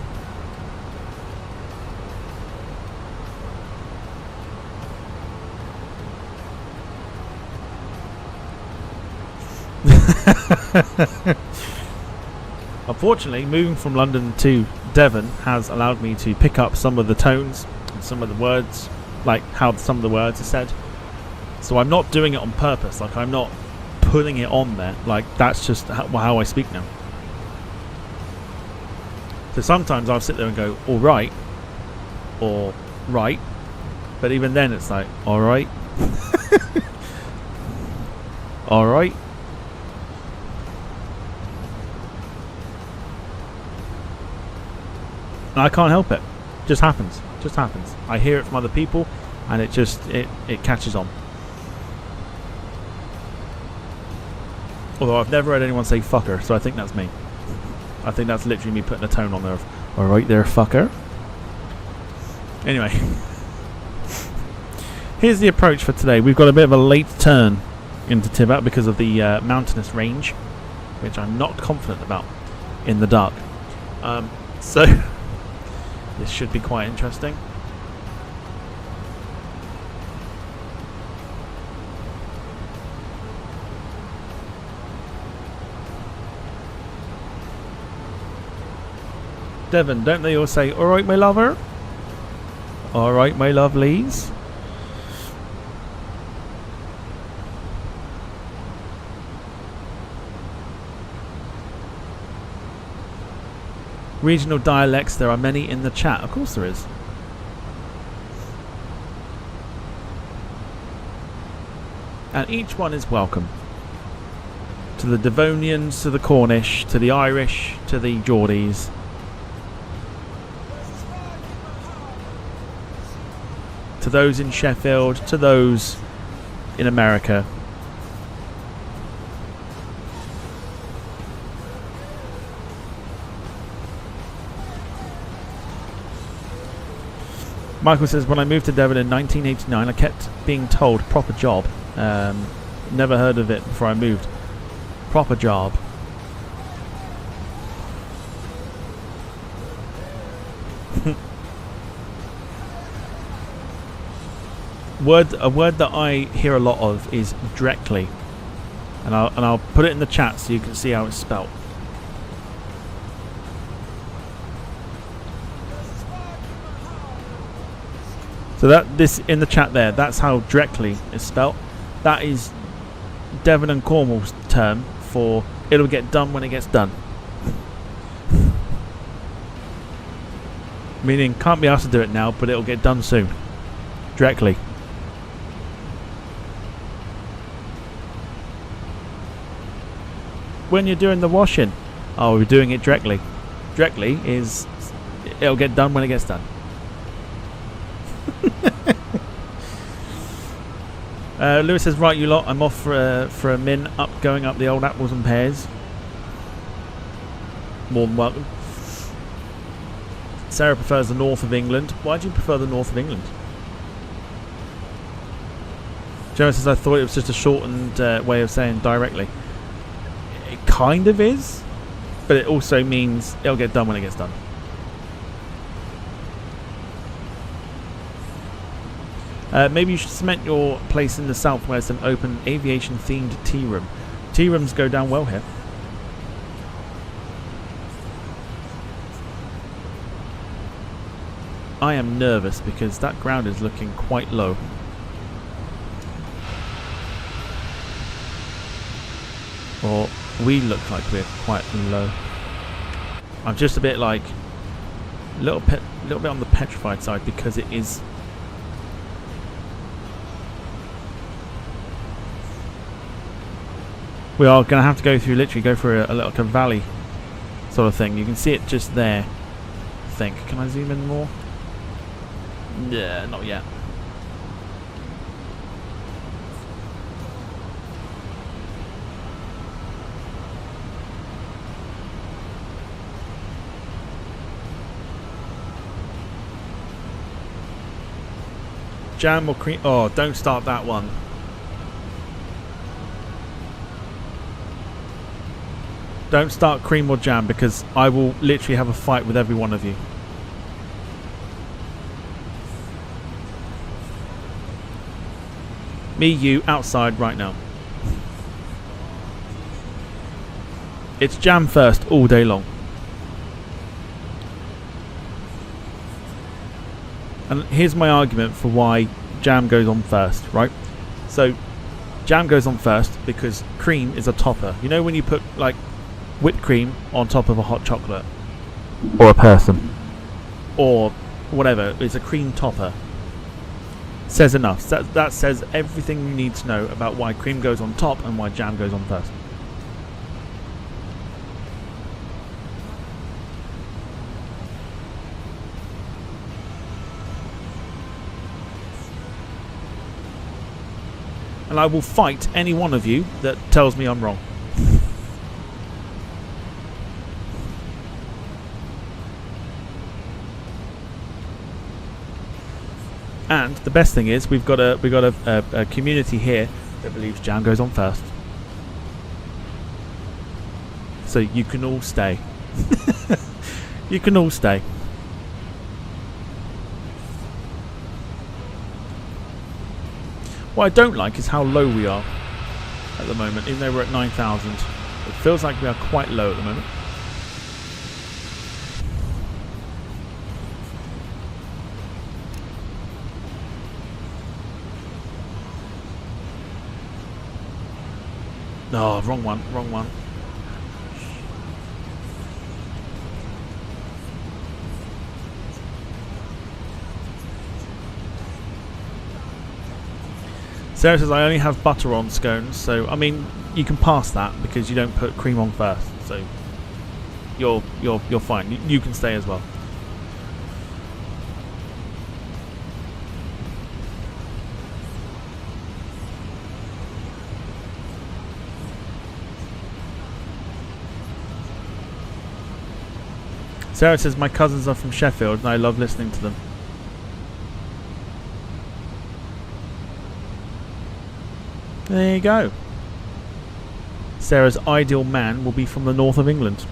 Unfortunately, moving from London to Devon has allowed me to pick up some of the tones and some of the words, like how some of the words are said. So I'm not doing it on purpose, like I'm not putting it on there, like that's just how I speak now. So sometimes I'll sit there and go, alright, or right, but even then it's like, alright, alright. I can't help it. Just happens. Just happens. I hear it from other people. and it just it catches on. Although I've never heard anyone say fucker, so I think that's me. I think that's literally me putting a tone on there of, alright there, fucker. Anyway. Here's the approach for today. We've got a bit of a late turn into Tivat because of the mountainous range, which I'm not confident about in the dark. So, this should be quite interesting. Devon, don't they all say, alright my lover? Alright my lovelies? Regional dialects, there are many in the chat. Of course there is. And each one is welcome. To the Devonians, to the Cornish, to the Irish, to the Geordies. To those in Sheffield, to those in America. Michael says, when I moved to Devon in 1989, I kept being told proper job. Never heard of it before I moved. Proper job. A word that I hear a lot of is directly, and I'll put it in the chat so you can see how it's spelt. So this in the chat there, that's how directly is spelt. That is Devon and Cornwall's term for it'll get done when it gets done. Meaning can't be asked to do it now, but it'll get done soon. Directly. When you're doing the washing, oh, we're doing it directly. Directly is it'll get done when it gets done. Lewis says, right you lot, I'm off for a min going up the old apples and pears. More than welcome. Sarah prefers the north of England. Why do you prefer the north of England? Joe says, I thought it was just a shortened way of saying directly. It kind of is, but it also means it'll get done when it gets done. Maybe you should cement your place in the south where it's an open aviation themed tea room. Tea rooms go down well here. I am nervous because that ground is looking quite low. Or we look like we're quite low. I'm just a bit like a little bit on the petrified side because it is. We are going to have to literally go through a little valley sort of thing. You can see it just there, I think. Can I zoom in more? Yeah, not yet. Jam or cream? Oh, don't start that one. Don't start cream or jam because I will literally have a fight with every one of you. Me, you, outside right now. It's jam first all day long. And here's my argument for why jam goes on first, right? So, jam goes on first because cream is a topper. You know when you put like whipped cream on top of a hot chocolate? Or a person. Or whatever, it's a cream topper. Says enough. That says everything you need to know about why cream goes on top and why jam goes on first. and I will fight any one of you that tells me I'm wrong. And the best thing is we've got a community here that believes Jan goes on first, so you can all stay. You can all stay. What I don't like is how low we are at the moment. Even though we're at 9,000, it feels like we are quite low at the moment. Oh, wrong one, wrong one. Sarah says I only have butter on scones, so I mean you can pass that because you don't put cream on first, so you're fine. You can stay as well. Sarah says my cousins are from Sheffield and I love listening to them. There you go. Sarah's ideal man will be from the north of England.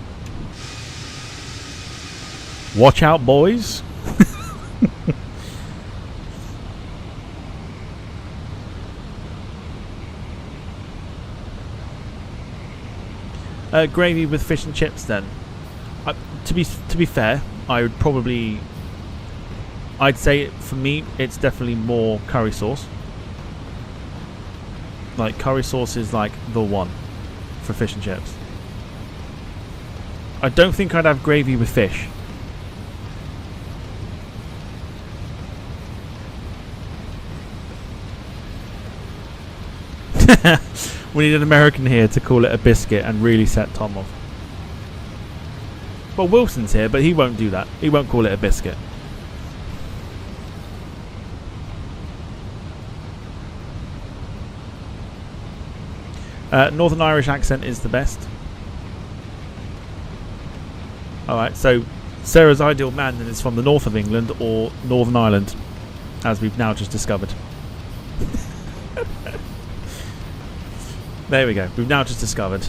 Watch out, boys. Gravy with fish and chips then. To be fair, I'd say for me it's definitely more curry sauce. Like curry sauce is like the one for fish and chips. I don't think I'd have gravy with fish. We need an American here to call it a biscuit and really set Tom off. Well, Wilson's here, but he won't do that. He won't call it a biscuit. Northern Irish accent is the best. Alright, so Sarah's ideal man then is from the north of England or Northern Ireland, as we've now just discovered. There we go, we've now just discovered.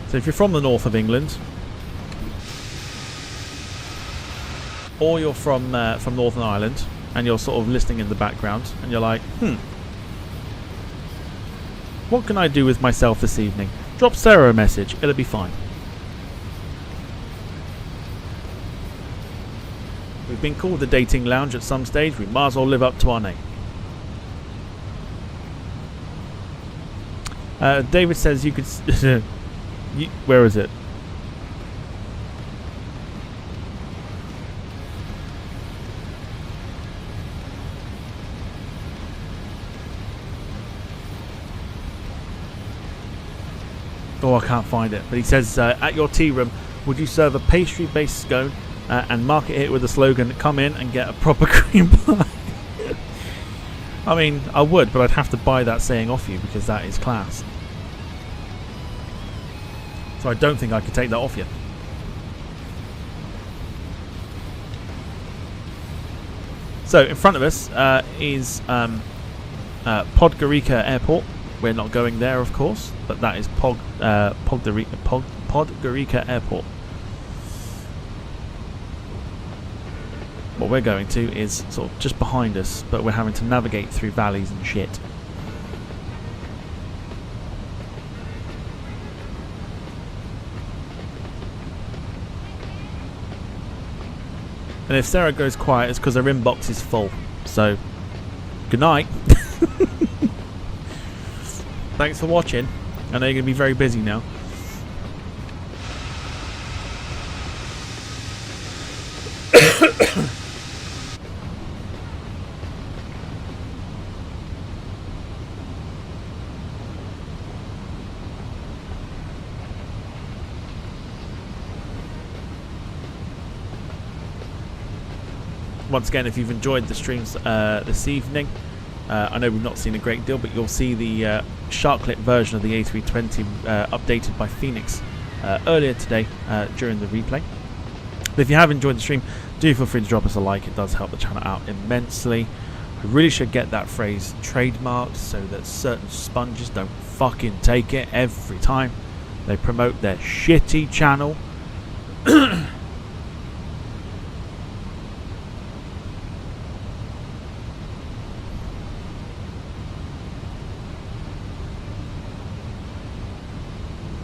So if you're from the north of England, or you're from Northern Ireland, and you're sort of listening in the background, and you're like, what can I do with myself this evening? Drop Sarah a message, it'll be fine. We've been called the dating lounge at some stage, we might as well live up to our name. David says you could... where is it? Oh, I can't find it. But he says, at your tea room, would you serve a pastry-based scone and market it with the slogan, come in and get a proper cream pie? I mean, I would, but I'd have to buy that saying off you because that is class. So I don't think I could take that off you. So in front of us is Podgorica Airport. We're not going there, of course, but that is Podgorica Airport. What we're going to is sort of just behind us, but we're having to navigate through valleys and shit. And if Sarah goes quiet, it's because her inbox is full. So, good night. Thanks for watching. I know you're going to be very busy now. once again, if you've enjoyed the streams this evening, I know we've not seen a great deal, but you'll see the Sharklet version of the A320 updated by Fenix earlier today during the replay. But if you have enjoyed the stream, do feel free to drop us a like. It does help the channel out immensely. We really should get that phrase trademarked so that certain sponges don't fucking take it every time they promote their shitty channel.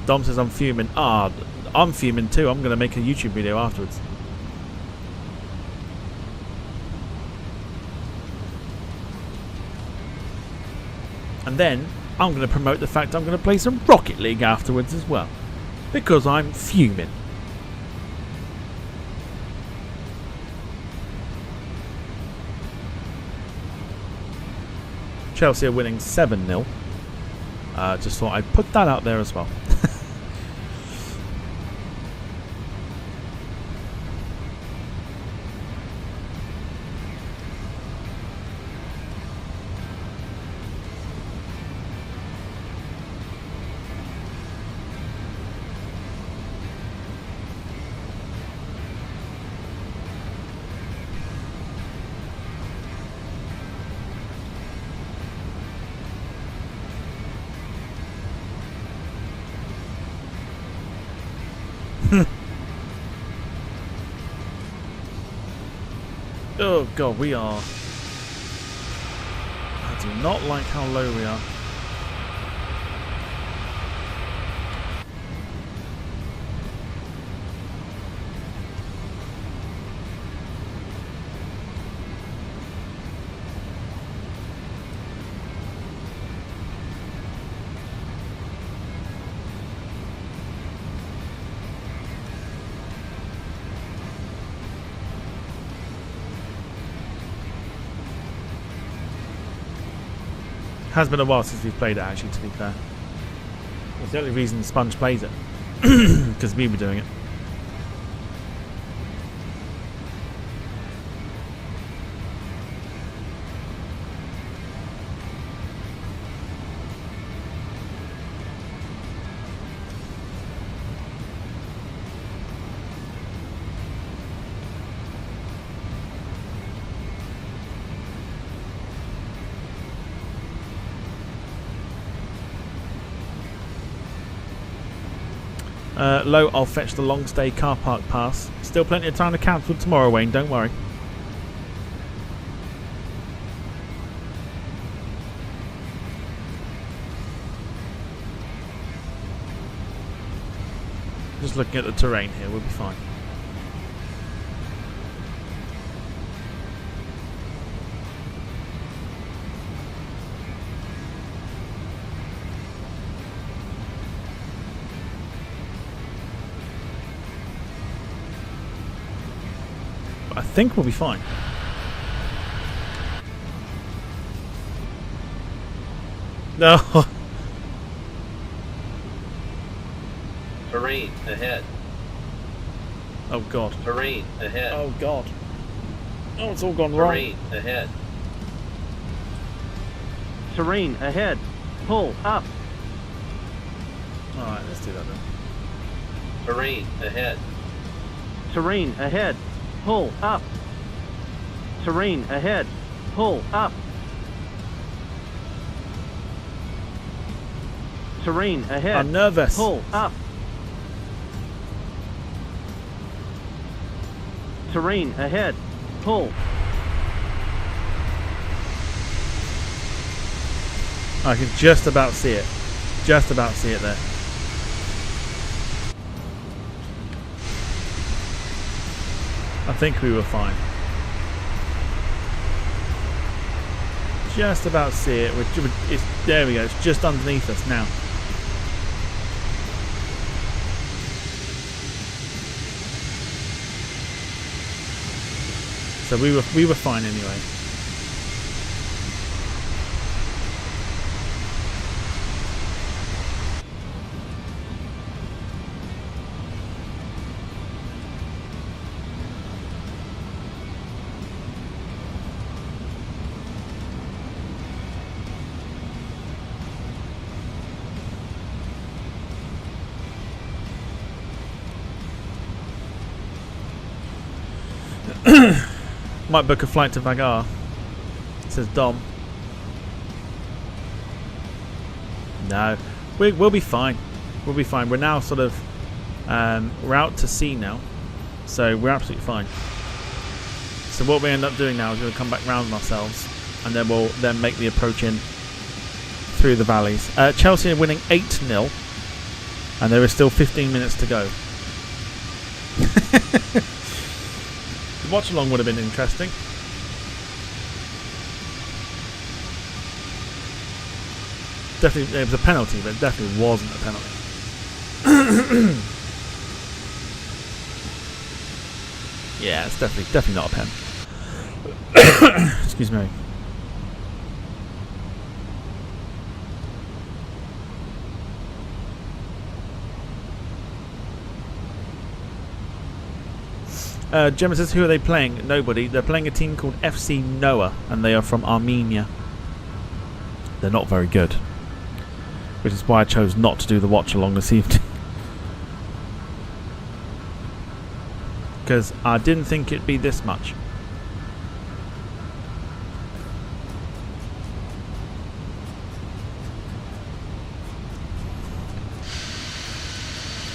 Dom says I'm fuming. Ah, I'm fuming too. I'm going to make a YouTube video afterwards. And then I'm going to promote the fact I'm going to play some Rocket League afterwards as well. Because I'm fuming. Chelsea are winning 7-0. Just thought I'd put that out there as well. Oh god, we are... I do not like how low we are. Has been a while since we've played it, actually, to be fair. It's the only reason Sponge plays it. Because we were doing it. Low, I'll fetch the long stay car park pass. Still plenty of time to cancel tomorrow, Wayne, don't worry. Just looking at the terrain here, we'll be fine. I think we'll be fine. No. Terrain ahead. Oh god. Terrain ahead. Oh god. Oh, it's all gone wrong. Terrain ahead. Terrain ahead. Pull up. Alright, let's do that then. Terrain ahead. Terrain ahead. Pull up. Terrain ahead. Pull up. Terrain ahead. I'm nervous. Pull up. Terrain ahead. Pull. I can just about see it. Just about see it there. I think we were fine. Just about see it. There we go. It's just underneath us now. So we were fine anyway. Might book a flight to Vagar, says Dom. No, we'll be fine. We'll be fine. We're now sort of we're out to sea now, so we're absolutely fine. So what we end up doing now is we're going to come back round on ourselves, and then we'll then make the approach in through the valleys. Chelsea are winning 8-0, and there is still 15 minutes to go. The watch along would have been interesting. Definitely, it was a penalty, but it definitely wasn't a penalty. Yeah, it's definitely not a pen. Excuse me. Gemma says, who are they playing? Nobody. They're playing a team called FC Noah, and they are from Armenia. They're not very good, which is why I chose not to do the watch along this evening. Because I didn't think it'd be this much.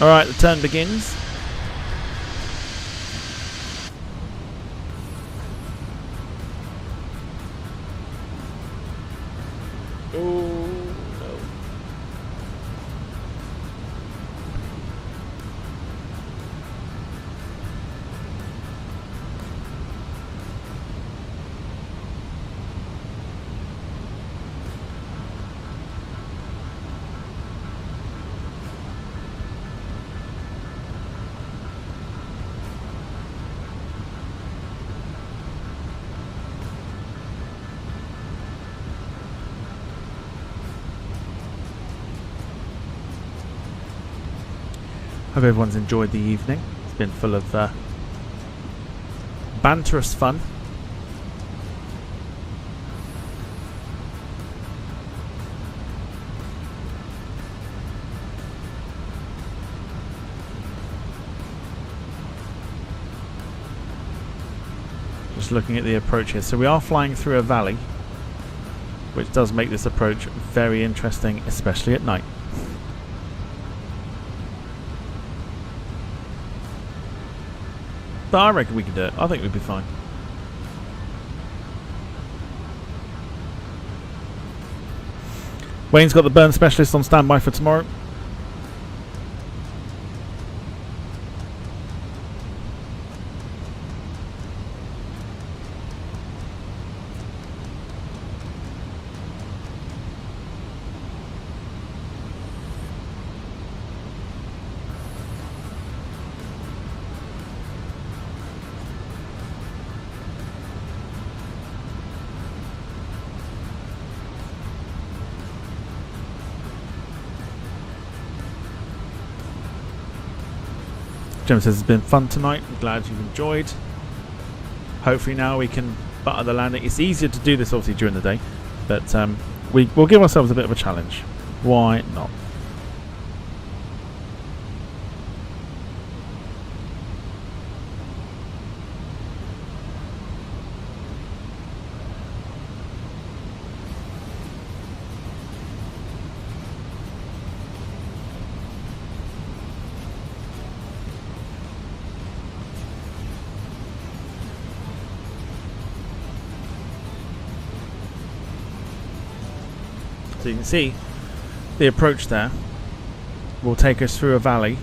Alright, the turn begins. Hope everyone's enjoyed the evening. It's been full of banterous fun. Just looking at the approach here. So we are flying through a valley, which does make this approach very interesting, especially at night. But I reckon we can do it. I think we'd be fine. Wayne's got the burn specialist on standby for tomorrow. Jim says it's been fun tonight. I'm glad you've enjoyed. Hopefully now we can butter the landing. It's easier to do this obviously during the day, but we'll give ourselves a bit of a challenge. Why not? So you can see the approach there will take us through a valley.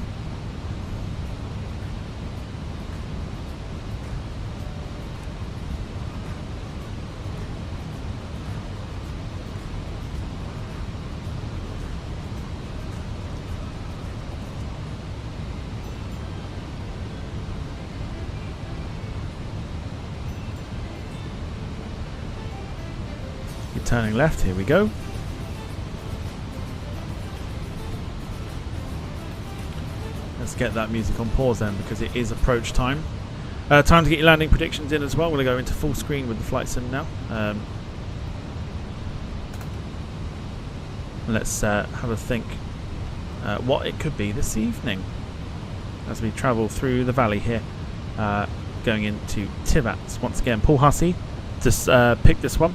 You're turning left, here we go. Let's get that music on pause then, because it is approach time. Time to get your landing predictions in as well. We're going to go into full screen with the flight sim now. Let's have a think what it could be this evening as we travel through the valley here. going into Tivat. Once again, Paul Hussey just picked this one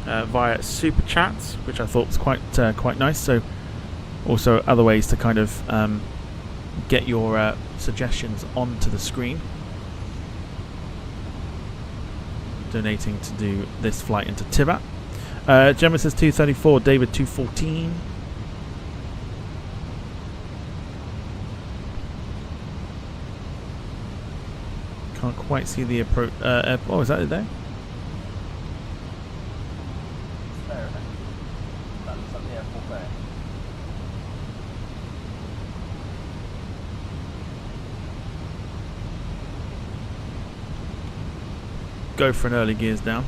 via Super Chats, which I thought was quite nice. So also other ways to kind of get your suggestions onto the screen. Donating to do this flight into Tivat. Gemma says 234, David 214. Can't quite see the approach. Oh, is that it there? Go for an early gears down.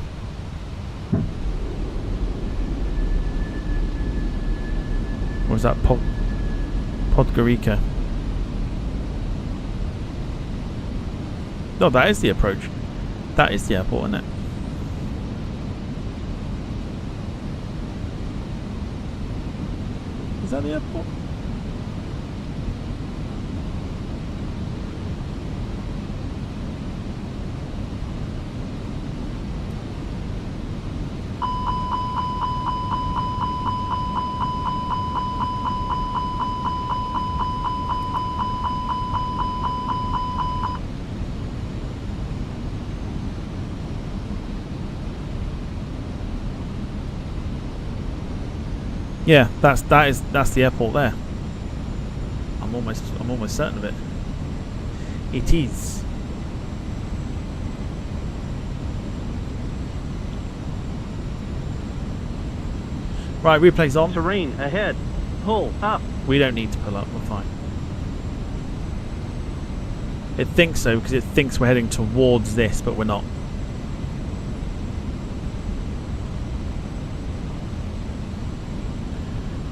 Or was that Podgorica? No, that is the approach. That is the airport, isn't it? Is that the airport? Yeah, that's the airport there. I'm almost certain of it. It is. Right, replay's on. Terrain ahead. Pull up. We don't need to pull up, we're fine. It thinks so because it thinks we're heading towards this, but we're not.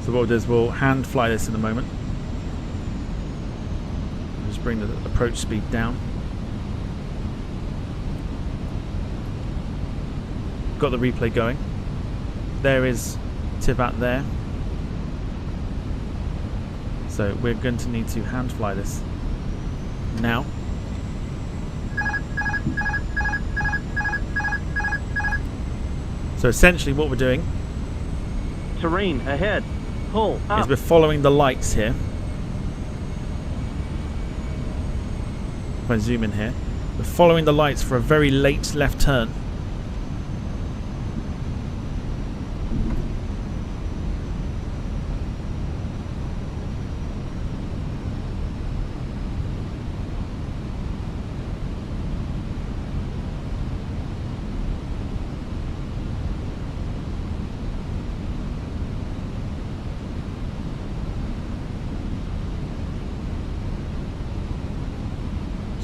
So what we'll do is we'll hand fly this in a moment. Just bring the approach speed down. Got the replay going. There is Tivat there. So we're going to need to hand fly this now. So essentially what we're doing, terrain ahead. Pull up. Is we're following the lights here. If I zoom in here, we're following the lights for a very late left turn.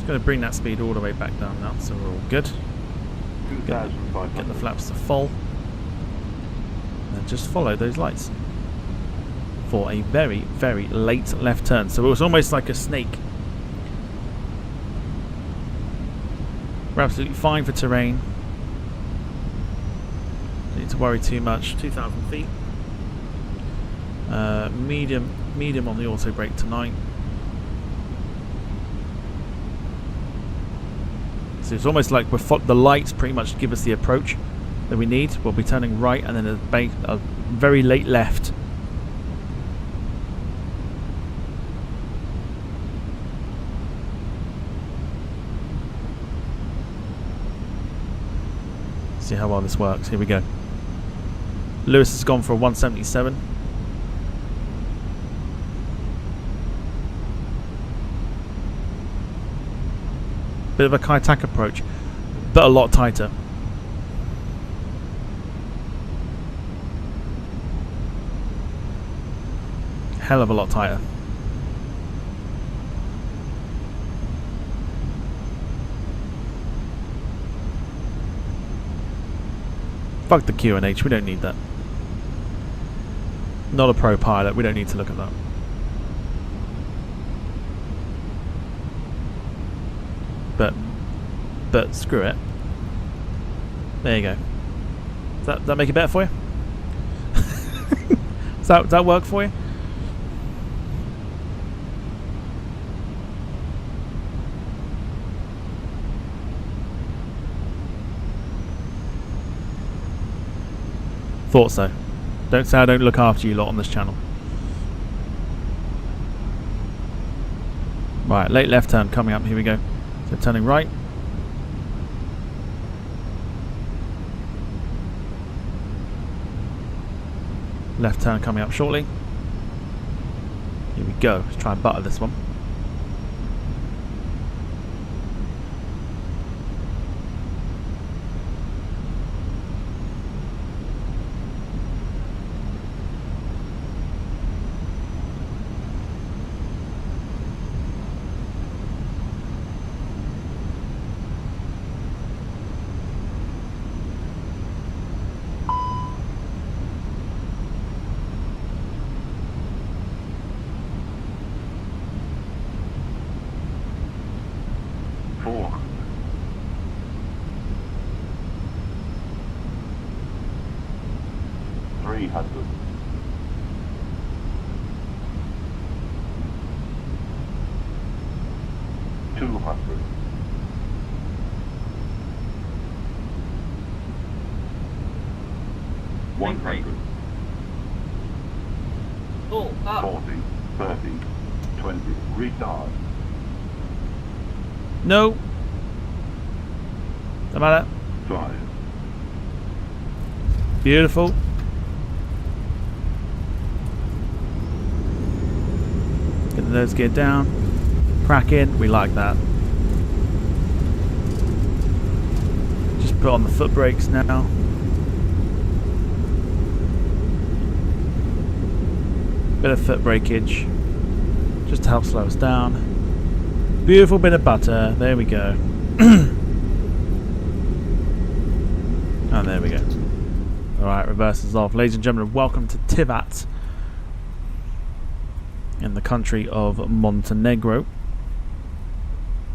Going to bring that speed all the way back down now, so we're all good. Get the flaps to full, and just follow those lights for a very, very late left turn. So it was almost like a snake. We're absolutely fine for terrain. Don't need to worry too much. 2,000 feet. Medium on the auto brake tonight. So it's almost like the lights pretty much give us the approach that we need. We'll be turning right and then a very late left. See how well this works. Here we go. Lewis has gone for a 177. Bit of a Kai-Tak approach, but a lot tighter. Hell of a lot tighter. Fuck the Q&H, we don't need that. Not a pro pilot, we don't need to look at that. But screw it. There you go. Does that make it better for you? Does that work for you? Thought so. Don't say I don't look after you lot on this channel. Right, late left turn coming up. Here we go. So turning right. Left turn coming up shortly. Here we go. Let's try and butter this one. Pull up. 40, 30, 20, retard. No. How about that? 5. Beautiful. Get the nose gear down. Crack in. We like that. Just put on the foot brakes now. Bit of foot breakage. Just to help slow us down. Beautiful bit of butter. There we go. And there we go. Alright, reverses off. Ladies and gentlemen, welcome to Tivat in the country of Montenegro.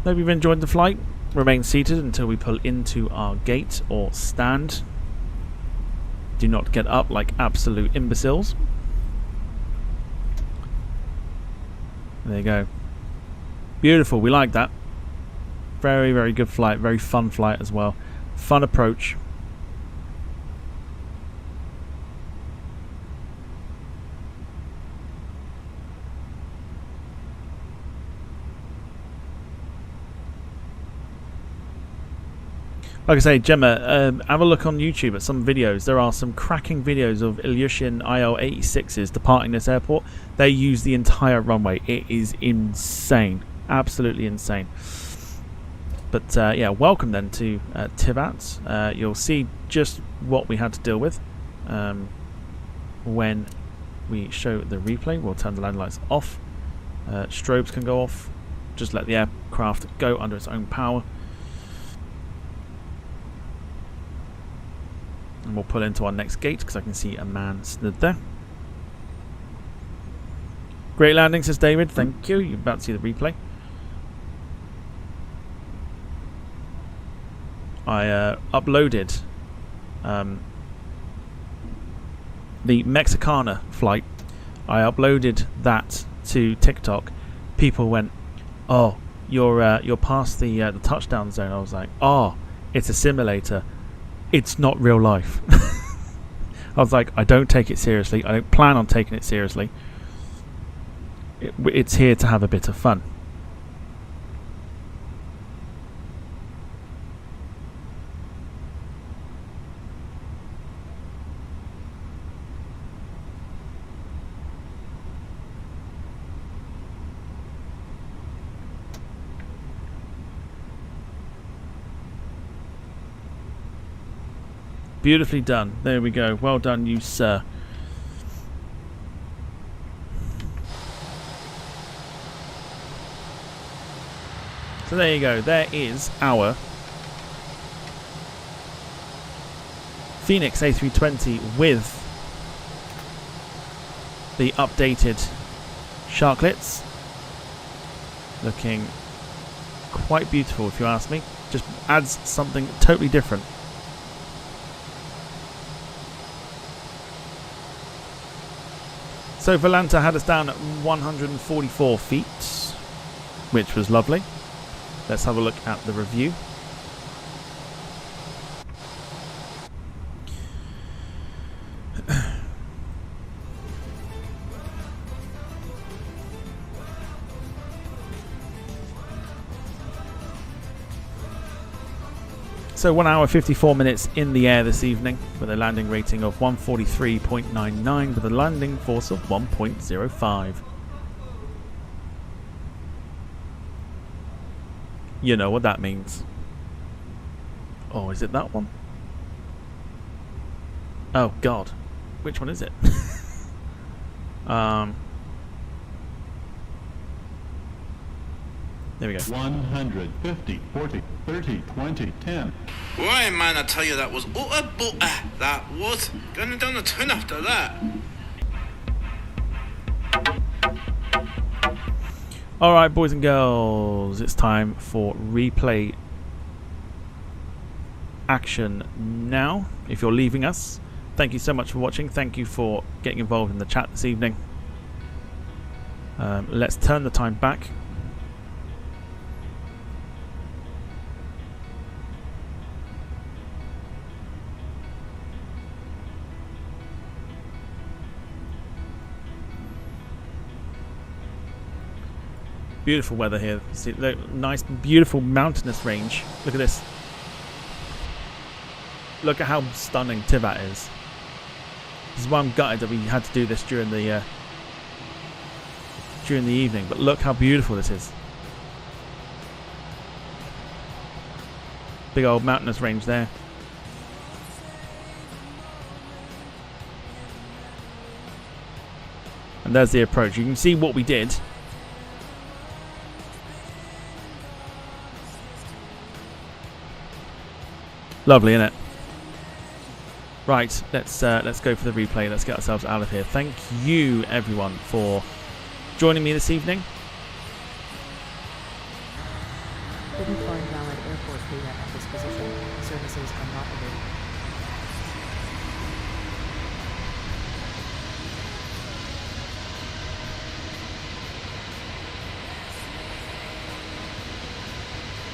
Hope you've enjoyed the flight. Remain seated until we pull into our gate or stand. Do not get up like absolute imbeciles. There you go. Beautiful, we like that. Very, very good flight. Very fun flight as well. Fun approach. Like I say, Gemma, have a look on YouTube at some videos. There are some cracking videos of Ilyushin IL-86s departing this airport. They use the entire runway. It is insane. Absolutely insane. But yeah, welcome then to Tivat. You'll see just what we had to deal with when we show the replay. We'll turn the landing lights off. Strobes can go off. Just let the aircraft go under its own power. And we'll pull into our next gate because I can see a man stood there. Great landing, says David. Thank you. You're about to see the replay. I uploaded the Mexicana flight. I uploaded that to TikTok. People went, "Oh, you're past the touchdown zone." I was like, "Oh, it's a simulator. It's not real life." I was like, I don't take it seriously. I don't plan on taking it seriously. It's here to have a bit of fun. Beautifully done. There we go. Well done, you sir. So there you go. There is our Fenix A320 with the updated Sharklets. Looking quite beautiful, if you ask me. Just adds something totally different. So Volanta had us down at 144 feet, which was lovely. Let's have a look at the review. So 1 hour 54 minutes in the air this evening with a landing rating of 143.99 with a landing force of 1.05. You know what that means. Oh, is it that one? Oh God, which one is it? There we go. 150, 40, 30, 20, 10. Why, man, I tell you, that was utter butter. That was. Going down the tin after that. Alright, boys and girls, it's time for replay action now. If you're leaving us, thank you so much for watching. Thank you for getting involved in the chat this evening. Let's turn the time back. Beautiful weather here. See, look, nice, beautiful mountainous range. Look at this. Look at how stunning Tivat is. This is why I'm gutted that we had to do this during the evening. But look how beautiful this is. Big old mountainous range there. And there's the approach. You can see what we did. Lovely, isn't it? Right, let's go for the replay. Let's get ourselves out of here. Thank you, everyone, for joining me this evening. Didn't find valid airport data at this position. Services are not available.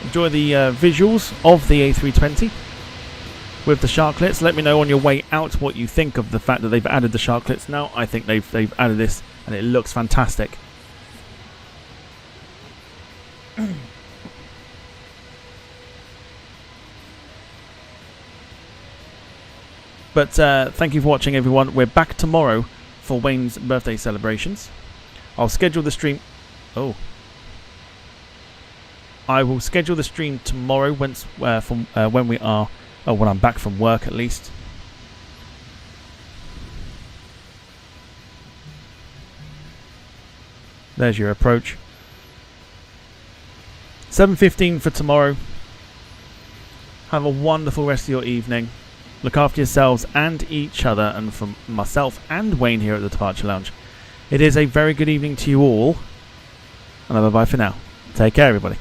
Enjoy the visuals of the A320 with the Sharklets. Let me know on your way out what you think of the fact that they've added the Sharklets now. I think they've added this and it looks fantastic. But thank you for watching, everyone. We're back tomorrow for Wayne's birthday celebrations. I'll schedule the stream. I will schedule the stream tomorrow when we are, when I'm back from work at least. There's your approach. 7:15 for tomorrow. Have a wonderful rest of your evening. Look after yourselves and each other, and from myself and Wayne here at the Departure Lounge, it is a very good evening to you all, and bye-bye for now. Take care, everybody.